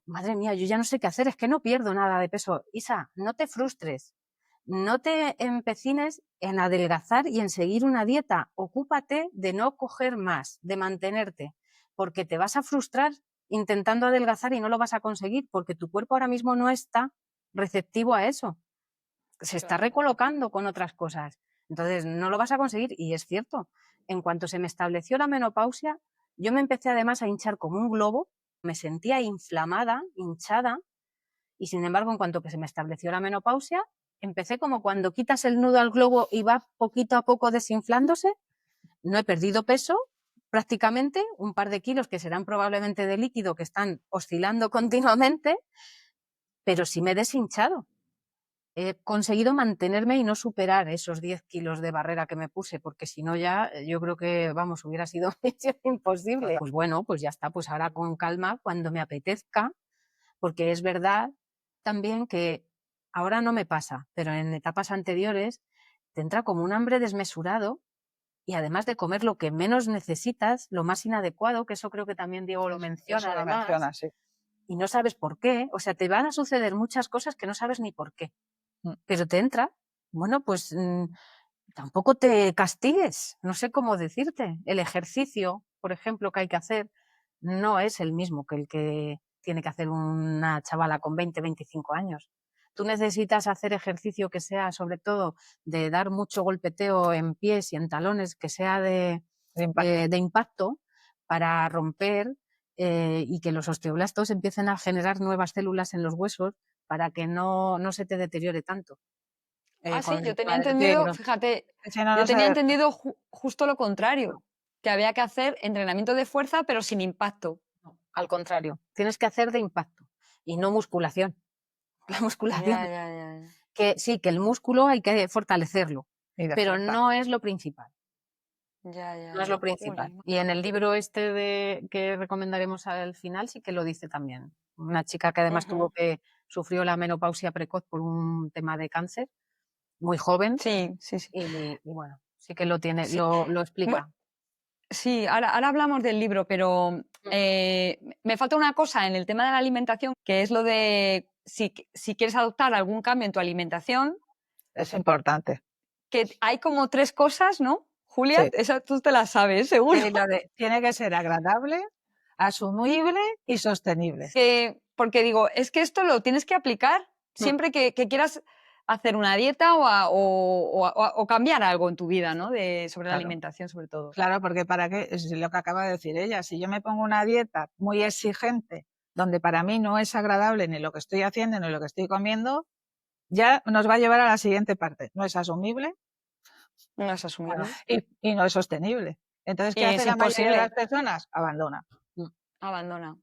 Speaker 1: madre mía, yo ya no sé qué hacer, es que no pierdo nada de peso. Isa, no te frustres. No te empecines en adelgazar y en seguir una dieta. Ocúpate de no coger más, de mantenerte, porque te vas a frustrar intentando adelgazar y no lo vas a conseguir, porque tu cuerpo ahora mismo no está receptivo a eso. Se está recolocando con otras cosas. Entonces, no lo vas a conseguir. Y es cierto, en cuanto se me estableció la menopausia, yo me empecé además a hinchar como un globo, me sentía inflamada, hinchada, y sin embargo, en cuanto que se me estableció la menopausia, empecé como cuando quitas el nudo al globo y va poquito a poco desinflándose. No he perdido peso, prácticamente, un par de kilos que serán probablemente de líquido que están oscilando continuamente, pero sí me he deshinchado. He conseguido mantenerme y no superar esos 10 kilos de barrera que me puse, porque si no ya yo creo que, vamos, hubiera sido misión imposible. Pues bueno, pues ya está, pues ahora con calma, cuando me apetezca, porque es verdad también que ahora no me pasa, pero en etapas anteriores te entra como un hambre desmesurado y además de comer lo que menos necesitas, lo más inadecuado, que eso creo que también Diego lo menciona además,
Speaker 3: sí.
Speaker 1: Y no sabes por qué, o sea, te van a suceder muchas cosas que no sabes ni por qué, pero te entra, bueno, pues tampoco te castigues, no sé cómo decirte, el ejercicio, por ejemplo, que hay que hacer, no es el mismo que el que tiene que hacer una chavala con 20, 25 años. Tú necesitas hacer ejercicio que sea, sobre todo, de dar mucho golpeteo en pies y en talones, que sea de impacto para romper y que los osteoblastos empiecen a generar nuevas células en los huesos para que no se te deteriore tanto.
Speaker 2: Sí, yo tenía entendido, fíjate, yo tenía entendido justo lo contrario, que había que hacer entrenamiento de fuerza pero sin impacto.
Speaker 1: No, al contrario, tienes que hacer de impacto y no musculación. La musculación,
Speaker 2: Ya.
Speaker 1: que sí, que el músculo hay que fortalecerlo, pero no es lo principal. No es lo principal. Y en el libro que recomendaremos al final sí que lo dice también. Una chica que además sufrió la menopausia precoz por un tema de cáncer, muy joven.
Speaker 2: Sí.
Speaker 1: Y bueno, sí que lo tiene, lo explica.
Speaker 2: Bueno, sí, ahora hablamos del libro, pero me falta una cosa en el tema de la alimentación, que es lo de si quieres adoptar algún cambio en tu alimentación.
Speaker 3: Es importante.
Speaker 2: Que hay como 3 cosas, ¿no? Julia,
Speaker 3: Sí.
Speaker 2: esa tú te la sabes, seguro.
Speaker 3: Tiene que ser agradable, asumible y sostenible.
Speaker 2: Porque digo, es que esto lo tienes que aplicar siempre que quieras hacer una dieta o cambiar algo en tu vida, ¿no? Sobre la alimentación, sobre todo.
Speaker 3: Claro, porque para qué, es lo que acaba de decir ella, si yo me pongo una dieta muy exigente, donde para mí no es agradable ni lo que estoy haciendo ni lo que estoy comiendo, ya nos va a llevar a la siguiente parte. No es asumible.
Speaker 2: No es asumible.
Speaker 3: Y no es sostenible. Entonces, ¿qué hace la mayoría de las personas? Abandona.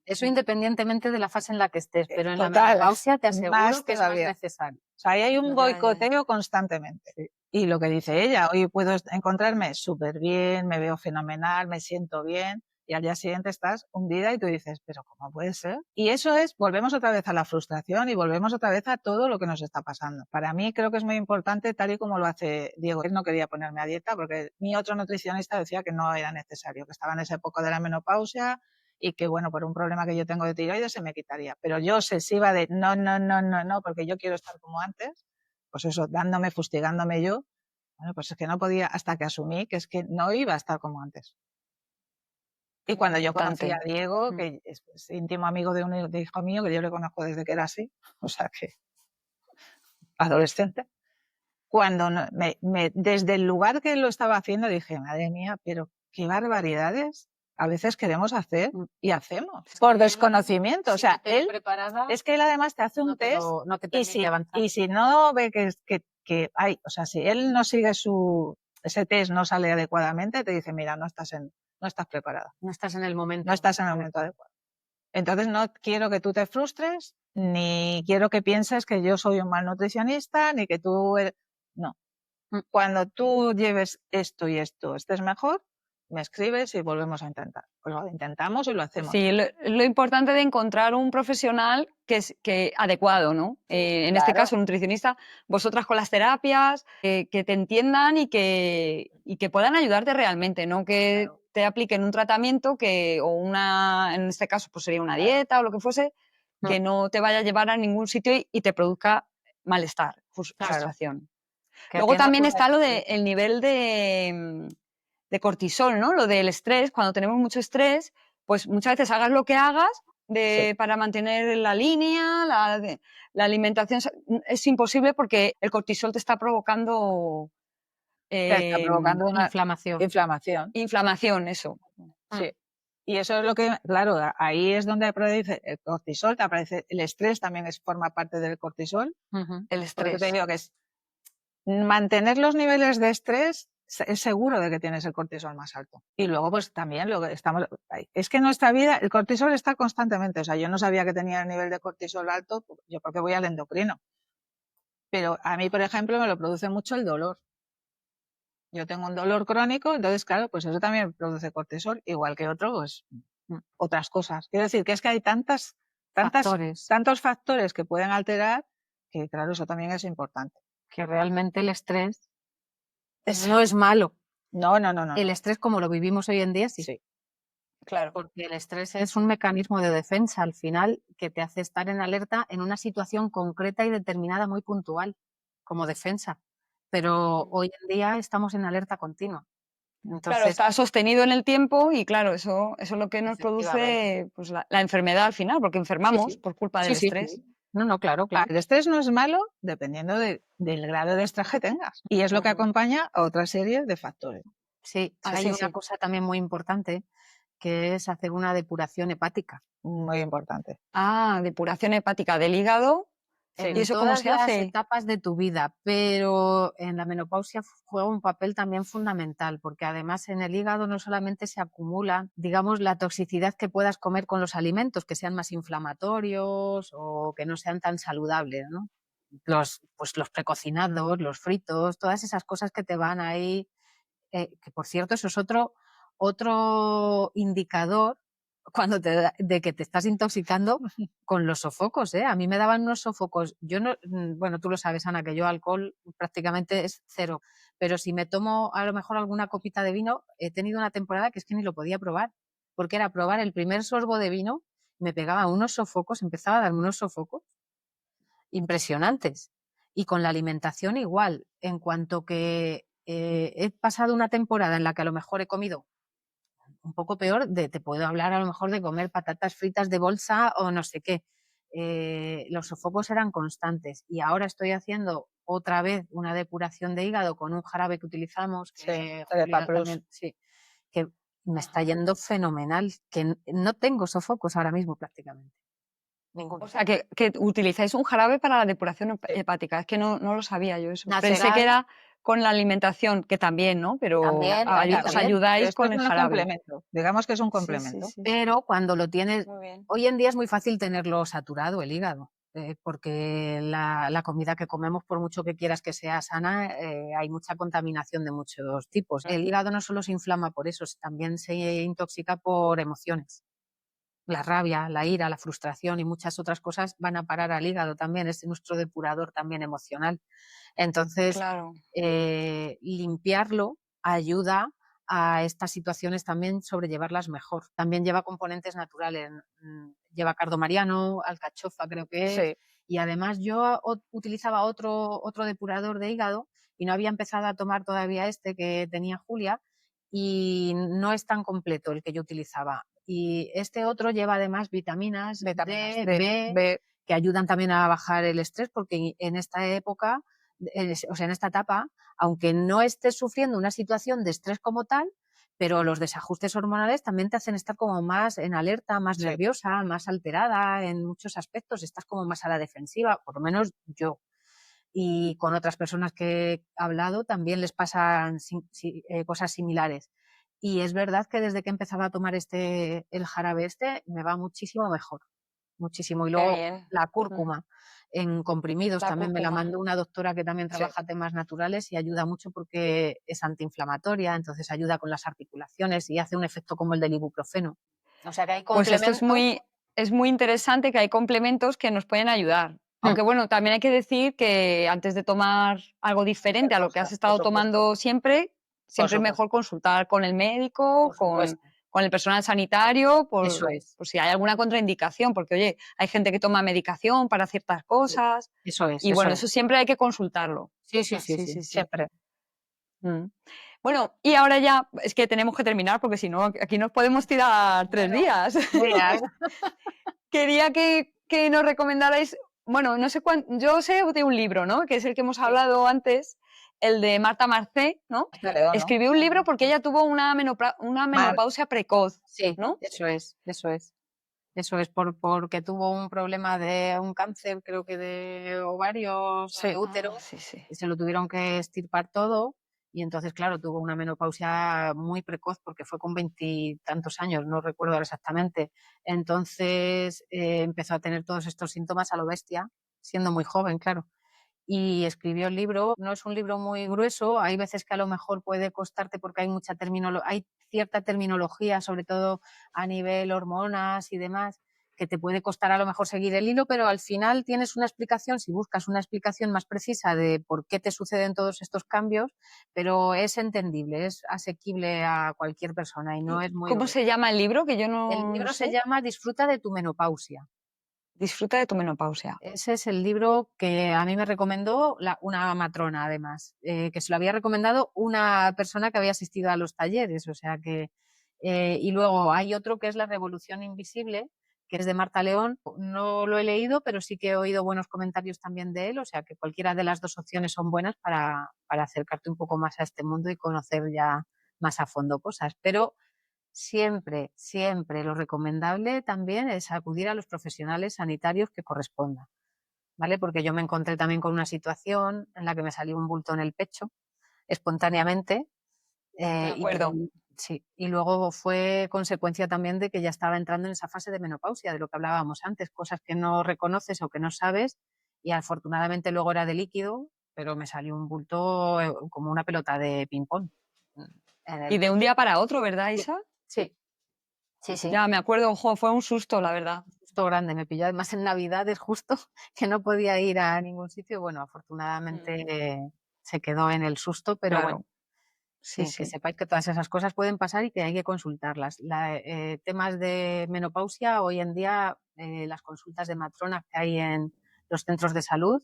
Speaker 1: Eso independientemente de la fase en la que estés, pero en la menopausia te aseguro que es más necesario.
Speaker 3: O sea, ahí hay un boicoteo constantemente. Sí. Y lo que dice ella, hoy puedo encontrarme súper bien, me veo fenomenal, me siento bien, y al día siguiente estás hundida y tú dices, ¿pero cómo puede ser? Y eso volvemos otra vez a la frustración y volvemos otra vez a todo lo que nos está pasando. Para mí creo que es muy importante, tal y como lo hace Diego. Él no quería ponerme a dieta porque mi otro nutricionista decía que no era necesario, que estaba en esa época de la menopausia y que, bueno, por un problema que yo tengo de tiroides se me quitaría. Pero yo obsesiva de no, porque yo quiero estar como antes, pues eso, fustigándome yo, bueno, pues es que no podía hasta que asumí que es que no iba a estar como antes. Y cuando yo conocí a Diego, que es íntimo amigo de un hijo mío, que yo le conozco desde que era así, o sea que adolescente, cuando desde el lugar que lo estaba haciendo dije, madre mía, pero qué barbaridades a veces queremos hacer y hacemos por desconocimiento. O sea, es que él además te hace un test y si no ve que hay, o sea, si él no sigue ese test no sale adecuadamente, te dice, mira, no estás preparada.
Speaker 1: No estás en el momento.
Speaker 3: No estás en el momento adecuado. Entonces no quiero que tú te frustres, ni quiero que pienses que yo soy un mal nutricionista, ni que tú... No. Cuando tú lleves esto y esto, estés mejor, me escribes y volvemos a intentar. Pues lo intentamos y lo hacemos.
Speaker 2: Sí, lo importante de encontrar un profesional que adecuado, ¿no? En
Speaker 3: Claro.
Speaker 2: este caso, un nutricionista, vosotras con las terapias, que te entiendan y que puedan ayudarte realmente, no que
Speaker 3: Claro.
Speaker 2: te apliquen un tratamiento en este caso, pues sería una dieta o lo que fuese, que no te vaya a llevar a ningún sitio y te produzca malestar, frustración. Luego también está lo del nivel de cortisol, ¿no? Lo del estrés. Cuando tenemos mucho estrés, pues muchas veces hagas lo que hagas para mantener la línea, la alimentación, es imposible porque el cortisol te está provocando...
Speaker 3: Te está provocando una
Speaker 1: inflamación.
Speaker 2: Inflamación, eso.
Speaker 3: Sí. Y eso es lo que, claro, ahí es donde aparece el cortisol, te aparece el estrés, también forma parte del cortisol.
Speaker 2: El estrés.
Speaker 3: Porque te digo que es mantener los niveles de estrés, es seguro de que tienes el cortisol más alto. Y luego, pues también es que en nuestra vida el cortisol está constantemente. O sea, yo no sabía que tenía el nivel de cortisol alto, yo porque voy al endocrino. Pero a mí, por ejemplo, me lo produce mucho el dolor. Yo tengo un dolor crónico, entonces, claro, pues eso también produce cortisol, igual que pues otras cosas. Quiero decir que es que hay tantos factores que pueden alterar que, claro, eso también es importante.
Speaker 1: Que realmente el estrés no es malo.
Speaker 3: No.
Speaker 1: El estrés, como lo vivimos hoy en día, sí.
Speaker 2: Claro.
Speaker 1: Porque el estrés es un mecanismo de defensa, al final, que te hace estar en alerta en una situación concreta y determinada, muy puntual, como defensa. Pero hoy en día estamos en alerta continua. Entonces,
Speaker 2: claro, está sostenido en el tiempo y claro, eso es lo que nos produce pues, la enfermedad al final, porque enfermamos por culpa del estrés.
Speaker 1: Sí. No, claro.
Speaker 3: El estrés no es malo dependiendo del grado de estrés que tengas. Y es lo que acompaña a otra serie de factores.
Speaker 1: Sí, hay una cosa también muy importante, que es hacer una depuración hepática.
Speaker 3: Muy importante.
Speaker 2: Depuración hepática del hígado.
Speaker 1: ¿Y eso cómo se hace? En todas las etapas de tu vida, pero en la menopausia juega un papel también fundamental, porque además en el hígado no solamente se acumula, digamos, la toxicidad que puedas comer con los alimentos, que sean más inflamatorios o que no sean tan saludables, ¿no? Los precocinados, los fritos, todas esas cosas que te van ahí, que por cierto eso es otro indicador de que te estás intoxicando con los sofocos, ¿eh? A mí me daban unos sofocos, yo no, bueno, tú lo sabes, Ana, que yo alcohol prácticamente es cero, pero si me tomo a lo mejor alguna copita de vino, he tenido una temporada que es que ni lo podía probar, porque era probar el primer sorbo de vino, me pegaba unos sofocos, empezaba a darme unos sofocos impresionantes. Y con la alimentación igual, en cuanto que he pasado una temporada en la que a lo mejor he comido un poco peor, te puedo hablar a lo mejor de comer patatas fritas de bolsa o no sé qué. Los sofocos eran constantes y ahora estoy haciendo otra vez una depuración de hígado con un jarabe que utilizamos, que me está yendo fenomenal, que no tengo sofocos ahora mismo prácticamente. Ninguno.
Speaker 2: O sea, que utilizáis un jarabe para la depuración hepática. Es que no lo sabía yo eso. Pensé que era con la alimentación, que también, ¿no? Pero
Speaker 1: también,
Speaker 2: os ayudáis con el jarabe.
Speaker 3: Complemento. Digamos que es un complemento.
Speaker 2: Sí.
Speaker 1: Pero cuando lo tienes... Hoy en día es muy fácil tenerlo saturado, el hígado, porque la comida que comemos, por mucho que quieras que sea sana, hay mucha contaminación de muchos tipos. El hígado no solo se inflama por eso, también se intoxica por emociones. La rabia, la ira, la frustración y muchas otras cosas van a parar al hígado también, es nuestro depurador también emocional. Entonces,
Speaker 2: claro.
Speaker 1: Limpiarlo ayuda a estas situaciones también sobrellevarlas mejor. También lleva componentes naturales, lleva cardo mariano, alcachofa creo que es, y además yo utilizaba otro depurador de hígado y no había empezado a tomar todavía este que tenía Julia y no es tan completo el que yo utilizaba. Y este otro lleva además vitaminas D, B, que ayudan también a bajar el estrés, porque en esta época, o sea, en esta etapa, aunque no estés sufriendo una situación de estrés como tal, pero los desajustes hormonales también te hacen estar como más en alerta, más nerviosa, más alterada en muchos aspectos, estás como más a la defensiva, por lo menos yo. y con otras personas que he hablado también les pasan cosas similares. Y es verdad que desde que empezaba a tomar el jarabe me va muchísimo mejor, muchísimo. Y luego la cúrcuma en comprimidos también me la mandó una doctora que también trabaja temas naturales y ayuda mucho porque es antiinflamatoria, entonces ayuda con las articulaciones y hace un efecto como el del ibuprofeno. O sea que hay complementos.
Speaker 2: Pues esto es muy interesante, que hay complementos que nos pueden ayudar. Aunque bueno, también hay que decir que antes de tomar algo diferente a lo que has estado tomando siempre es mejor consultar con el médico, con el personal sanitario, por si hay alguna contraindicación, porque oye, hay gente que toma medicación para ciertas cosas.
Speaker 1: Eso es.
Speaker 2: Y bueno, eso siempre hay que consultarlo.
Speaker 1: Sí, siempre.
Speaker 2: Bueno, y ahora ya es que tenemos que terminar, porque si no, aquí nos podemos tirar 3 días. Quería que nos recomendarais, bueno, no sé cuánto, yo sé de un libro, ¿no? Que es el que hemos hablado antes, el de Marta Marcé, ¿no? Escribió un libro porque ella tuvo una menopausia precoz, ¿no?
Speaker 1: Eso es porque tuvo un problema de un cáncer, creo que de ovarios, de útero, y se lo tuvieron que extirpar todo. Y entonces, claro, tuvo una menopausia muy precoz porque fue con 20 y tantos años, no recuerdo ahora exactamente. Entonces empezó a tener todos estos síntomas a lo bestia, siendo muy joven, claro. Y escribió el libro. No es un libro muy grueso, hay veces que a lo mejor puede costarte porque hay cierta terminología, sobre todo a nivel hormonas y demás, que te puede costar a lo mejor seguir el hilo, pero al final tienes una explicación, si buscas una explicación más precisa de por qué te suceden todos estos cambios, pero es entendible, es asequible a cualquier persona y no es muy...
Speaker 2: ¿Cómo se llama el libro? Que yo no
Speaker 1: El libro
Speaker 2: sé.
Speaker 1: se llama Disfruta de tu menopausia.
Speaker 2: Disfruta de tu menopausia.
Speaker 1: Ese es el libro que a mí me recomendó una matrona, además, que se lo había recomendado una persona que había asistido a los talleres, o sea que... y luego hay otro que es La Revolución Invisible, que es de Marta León. No lo he leído, pero sí que he oído buenos comentarios también de él, o sea que cualquiera de las dos opciones son buenas para acercarte un poco más a este mundo y conocer ya más a fondo cosas. Pero siempre lo recomendable también es acudir a los profesionales sanitarios que correspondan, ¿vale? Porque yo me encontré también con una situación en la que me salió un bulto en el pecho espontáneamente.
Speaker 2: De acuerdo.
Speaker 1: Y luego fue consecuencia también de que ya estaba entrando en esa fase de menopausia, de lo que hablábamos antes, cosas que no reconoces o que no sabes, y afortunadamente luego era de líquido, pero me salió un bulto como una pelota de ping-pong.
Speaker 2: Y de un día para otro, ¿verdad, Isa?
Speaker 1: Sí.
Speaker 2: Ya me acuerdo, ojo, fue un susto, la verdad.
Speaker 1: Un susto grande, me pilló además en Navidades justo, que no podía ir a ningún sitio. Bueno, afortunadamente se quedó en el susto, pero
Speaker 2: claro.
Speaker 1: bueno. Sí, que sepáis que todas esas cosas pueden pasar y que hay que consultarlas. Temas de menopausia, hoy en día las consultas de matrona que hay en los centros de salud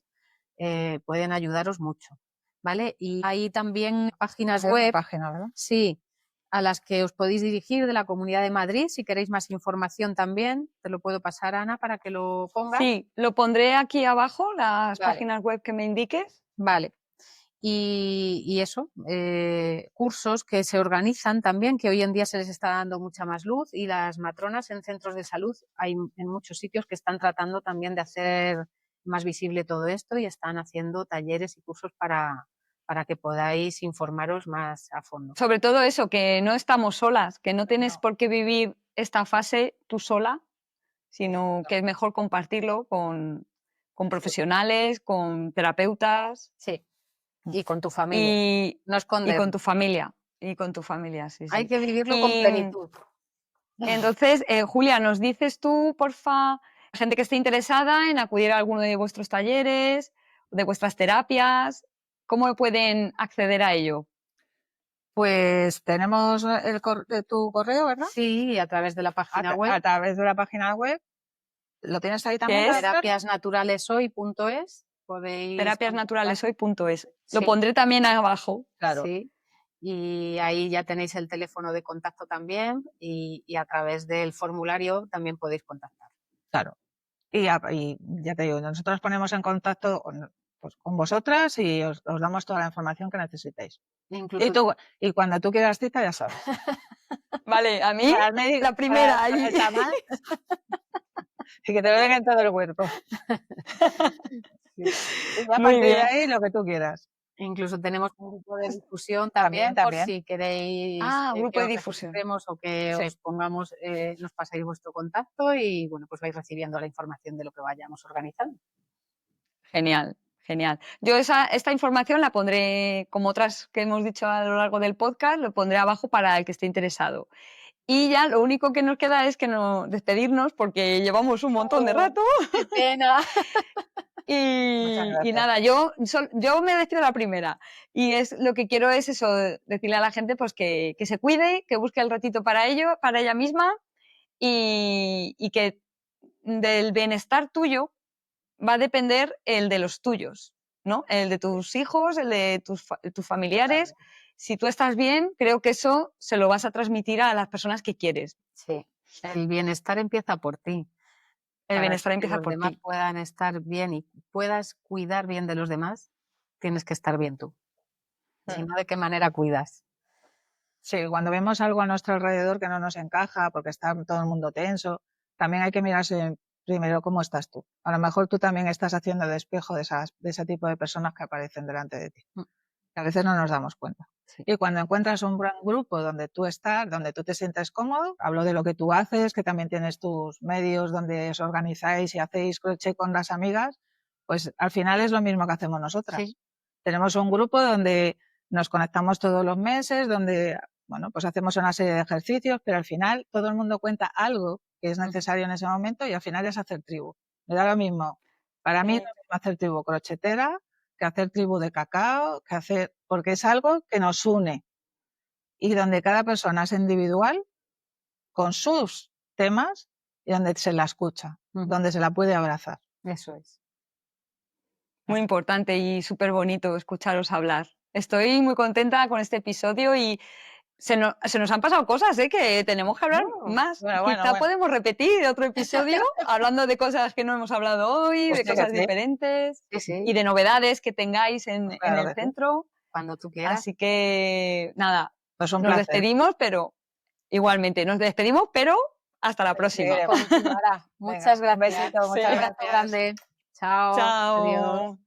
Speaker 1: pueden ayudaros mucho, ¿vale? Y hay también páginas web,
Speaker 3: ¿verdad?
Speaker 1: Sí, a las que os podéis dirigir de la Comunidad de Madrid. Si queréis más información también, te lo puedo pasar, Ana, para que lo pongas.
Speaker 2: Sí, lo pondré aquí abajo, las páginas web que me indiques.
Speaker 1: Vale. Y eso, cursos que se organizan también, que hoy en día se les está dando mucha más luz, y las matronas en centros de salud, hay en muchos sitios que están tratando también de hacer más visible todo esto y están haciendo talleres y cursos para que podáis informaros más a fondo.
Speaker 2: Sobre todo eso, que no estamos solas, que no tienes por qué vivir esta fase tú sola, sino que es mejor compartirlo con profesionales, con terapeutas.
Speaker 1: Sí. Y con tu familia.
Speaker 2: No esconder. Y con tu familia. Sí.
Speaker 1: Hay que vivirlo con plenitud.
Speaker 2: Entonces, Julia, ¿nos dices tú, porfa, gente que esté interesada en acudir a alguno de vuestros talleres, de vuestras terapias, cómo pueden acceder a ello?
Speaker 3: Pues tenemos tu correo, ¿verdad?
Speaker 1: Sí, a través de la página web.
Speaker 3: A través de la página web. ¿Lo tienes ahí también?
Speaker 1: Terapiasnaturaleshoy.es.
Speaker 2: Terapiasnaturaleshoy.es. Lo pondré también abajo.
Speaker 1: Claro. Sí. Y ahí ya tenéis el teléfono de contacto también y a través del formulario también podéis contactar.
Speaker 3: Claro. Y ya te digo, nosotros ponemos en contacto con vosotras y os damos toda la información que necesitéis.
Speaker 1: Incluso...
Speaker 3: Y cuando tú quieras cita, ya sabes.
Speaker 2: Vale, a mí la primera.
Speaker 3: Y que te venga en todo el cuerpo. Y a
Speaker 2: Muy
Speaker 3: partir de
Speaker 2: bien.
Speaker 3: ahí lo que tú quieras.
Speaker 1: Incluso tenemos un grupo de difusión
Speaker 3: También,
Speaker 1: también, por
Speaker 3: también.
Speaker 1: si queréis
Speaker 2: Grupo
Speaker 1: que
Speaker 2: de
Speaker 1: os
Speaker 2: difusión.
Speaker 1: registremos o que
Speaker 3: Sí.
Speaker 1: os pongamos, nos paséis vuestro contacto y bueno, pues vais recibiendo la información de lo que vayamos organizando.
Speaker 2: Genial, genial. Yo esta información la pondré, como otras que hemos dicho a lo largo del podcast, lo pondré abajo para el que esté interesado. Y ya lo único que nos queda es que despedirnos porque llevamos un montón de rato.
Speaker 1: ¡Qué pena!
Speaker 3: Muchas
Speaker 2: Y
Speaker 3: gracias.
Speaker 2: nada, yo me despido la primera. Y lo que quiero es eso, decirle a la gente pues que se cuide, que busque el ratito para ella misma y que del bienestar tuyo va a depender el de los tuyos, ¿no? El de tus hijos, el de tus familiares. Si tú estás bien, creo que eso se lo vas a transmitir a las personas que quieres.
Speaker 1: Sí, el bienestar empieza por ti.
Speaker 2: El
Speaker 1: Para
Speaker 2: bienestar
Speaker 1: que
Speaker 2: empieza
Speaker 1: los
Speaker 2: por
Speaker 1: demás
Speaker 2: ti.
Speaker 1: puedan estar bien y puedas cuidar bien de los demás, tienes que estar bien tú. Si no, ¿de qué manera cuidas?
Speaker 3: Sí, cuando vemos algo a nuestro alrededor que no nos encaja porque está todo el mundo tenso, también hay que mirarse primero cómo estás tú. A lo mejor tú también estás haciendo el espejo de ese tipo de personas que aparecen delante de ti. Que a veces no nos damos cuenta.
Speaker 1: Sí.
Speaker 3: Y cuando encuentras un buen grupo donde tú estás, donde tú te sientes cómodo, hablo de lo que tú haces, que también tienes tus medios donde os organizáis y hacéis crochet con las amigas, pues al final es lo mismo que hacemos nosotras.
Speaker 1: Sí.
Speaker 3: Tenemos un grupo donde nos conectamos todos los meses, donde bueno, pues hacemos una serie de ejercicios, pero al final todo el mundo cuenta algo que es necesario en ese momento y al final es hacer tribu. Me da lo mismo. Para mí es lo mismo hacer tribu crochetera que hacer tribu de cacao, porque es algo que nos une y donde cada persona es individual con sus temas y donde se la escucha, donde se la puede abrazar.
Speaker 1: Eso es.
Speaker 2: Muy importante y súper bonito escucharos hablar. Estoy muy contenta con este episodio y se nos han pasado cosas, que tenemos que hablar más. Quizá podemos repetir otro episodio hablando de cosas que no hemos hablado hoy,
Speaker 3: Pues
Speaker 2: de cosas diferentes y de novedades que tengáis en el centro.
Speaker 1: Cuando tú quieras.
Speaker 2: Así que, nada,
Speaker 3: pues
Speaker 2: nos despedimos, pero igualmente, nos despedimos, pero hasta la próxima.
Speaker 1: Continuará. Muchas gracias.
Speaker 3: Un besito, muchas gracias.
Speaker 1: Grande. Chao.
Speaker 2: Chao.
Speaker 1: Adiós.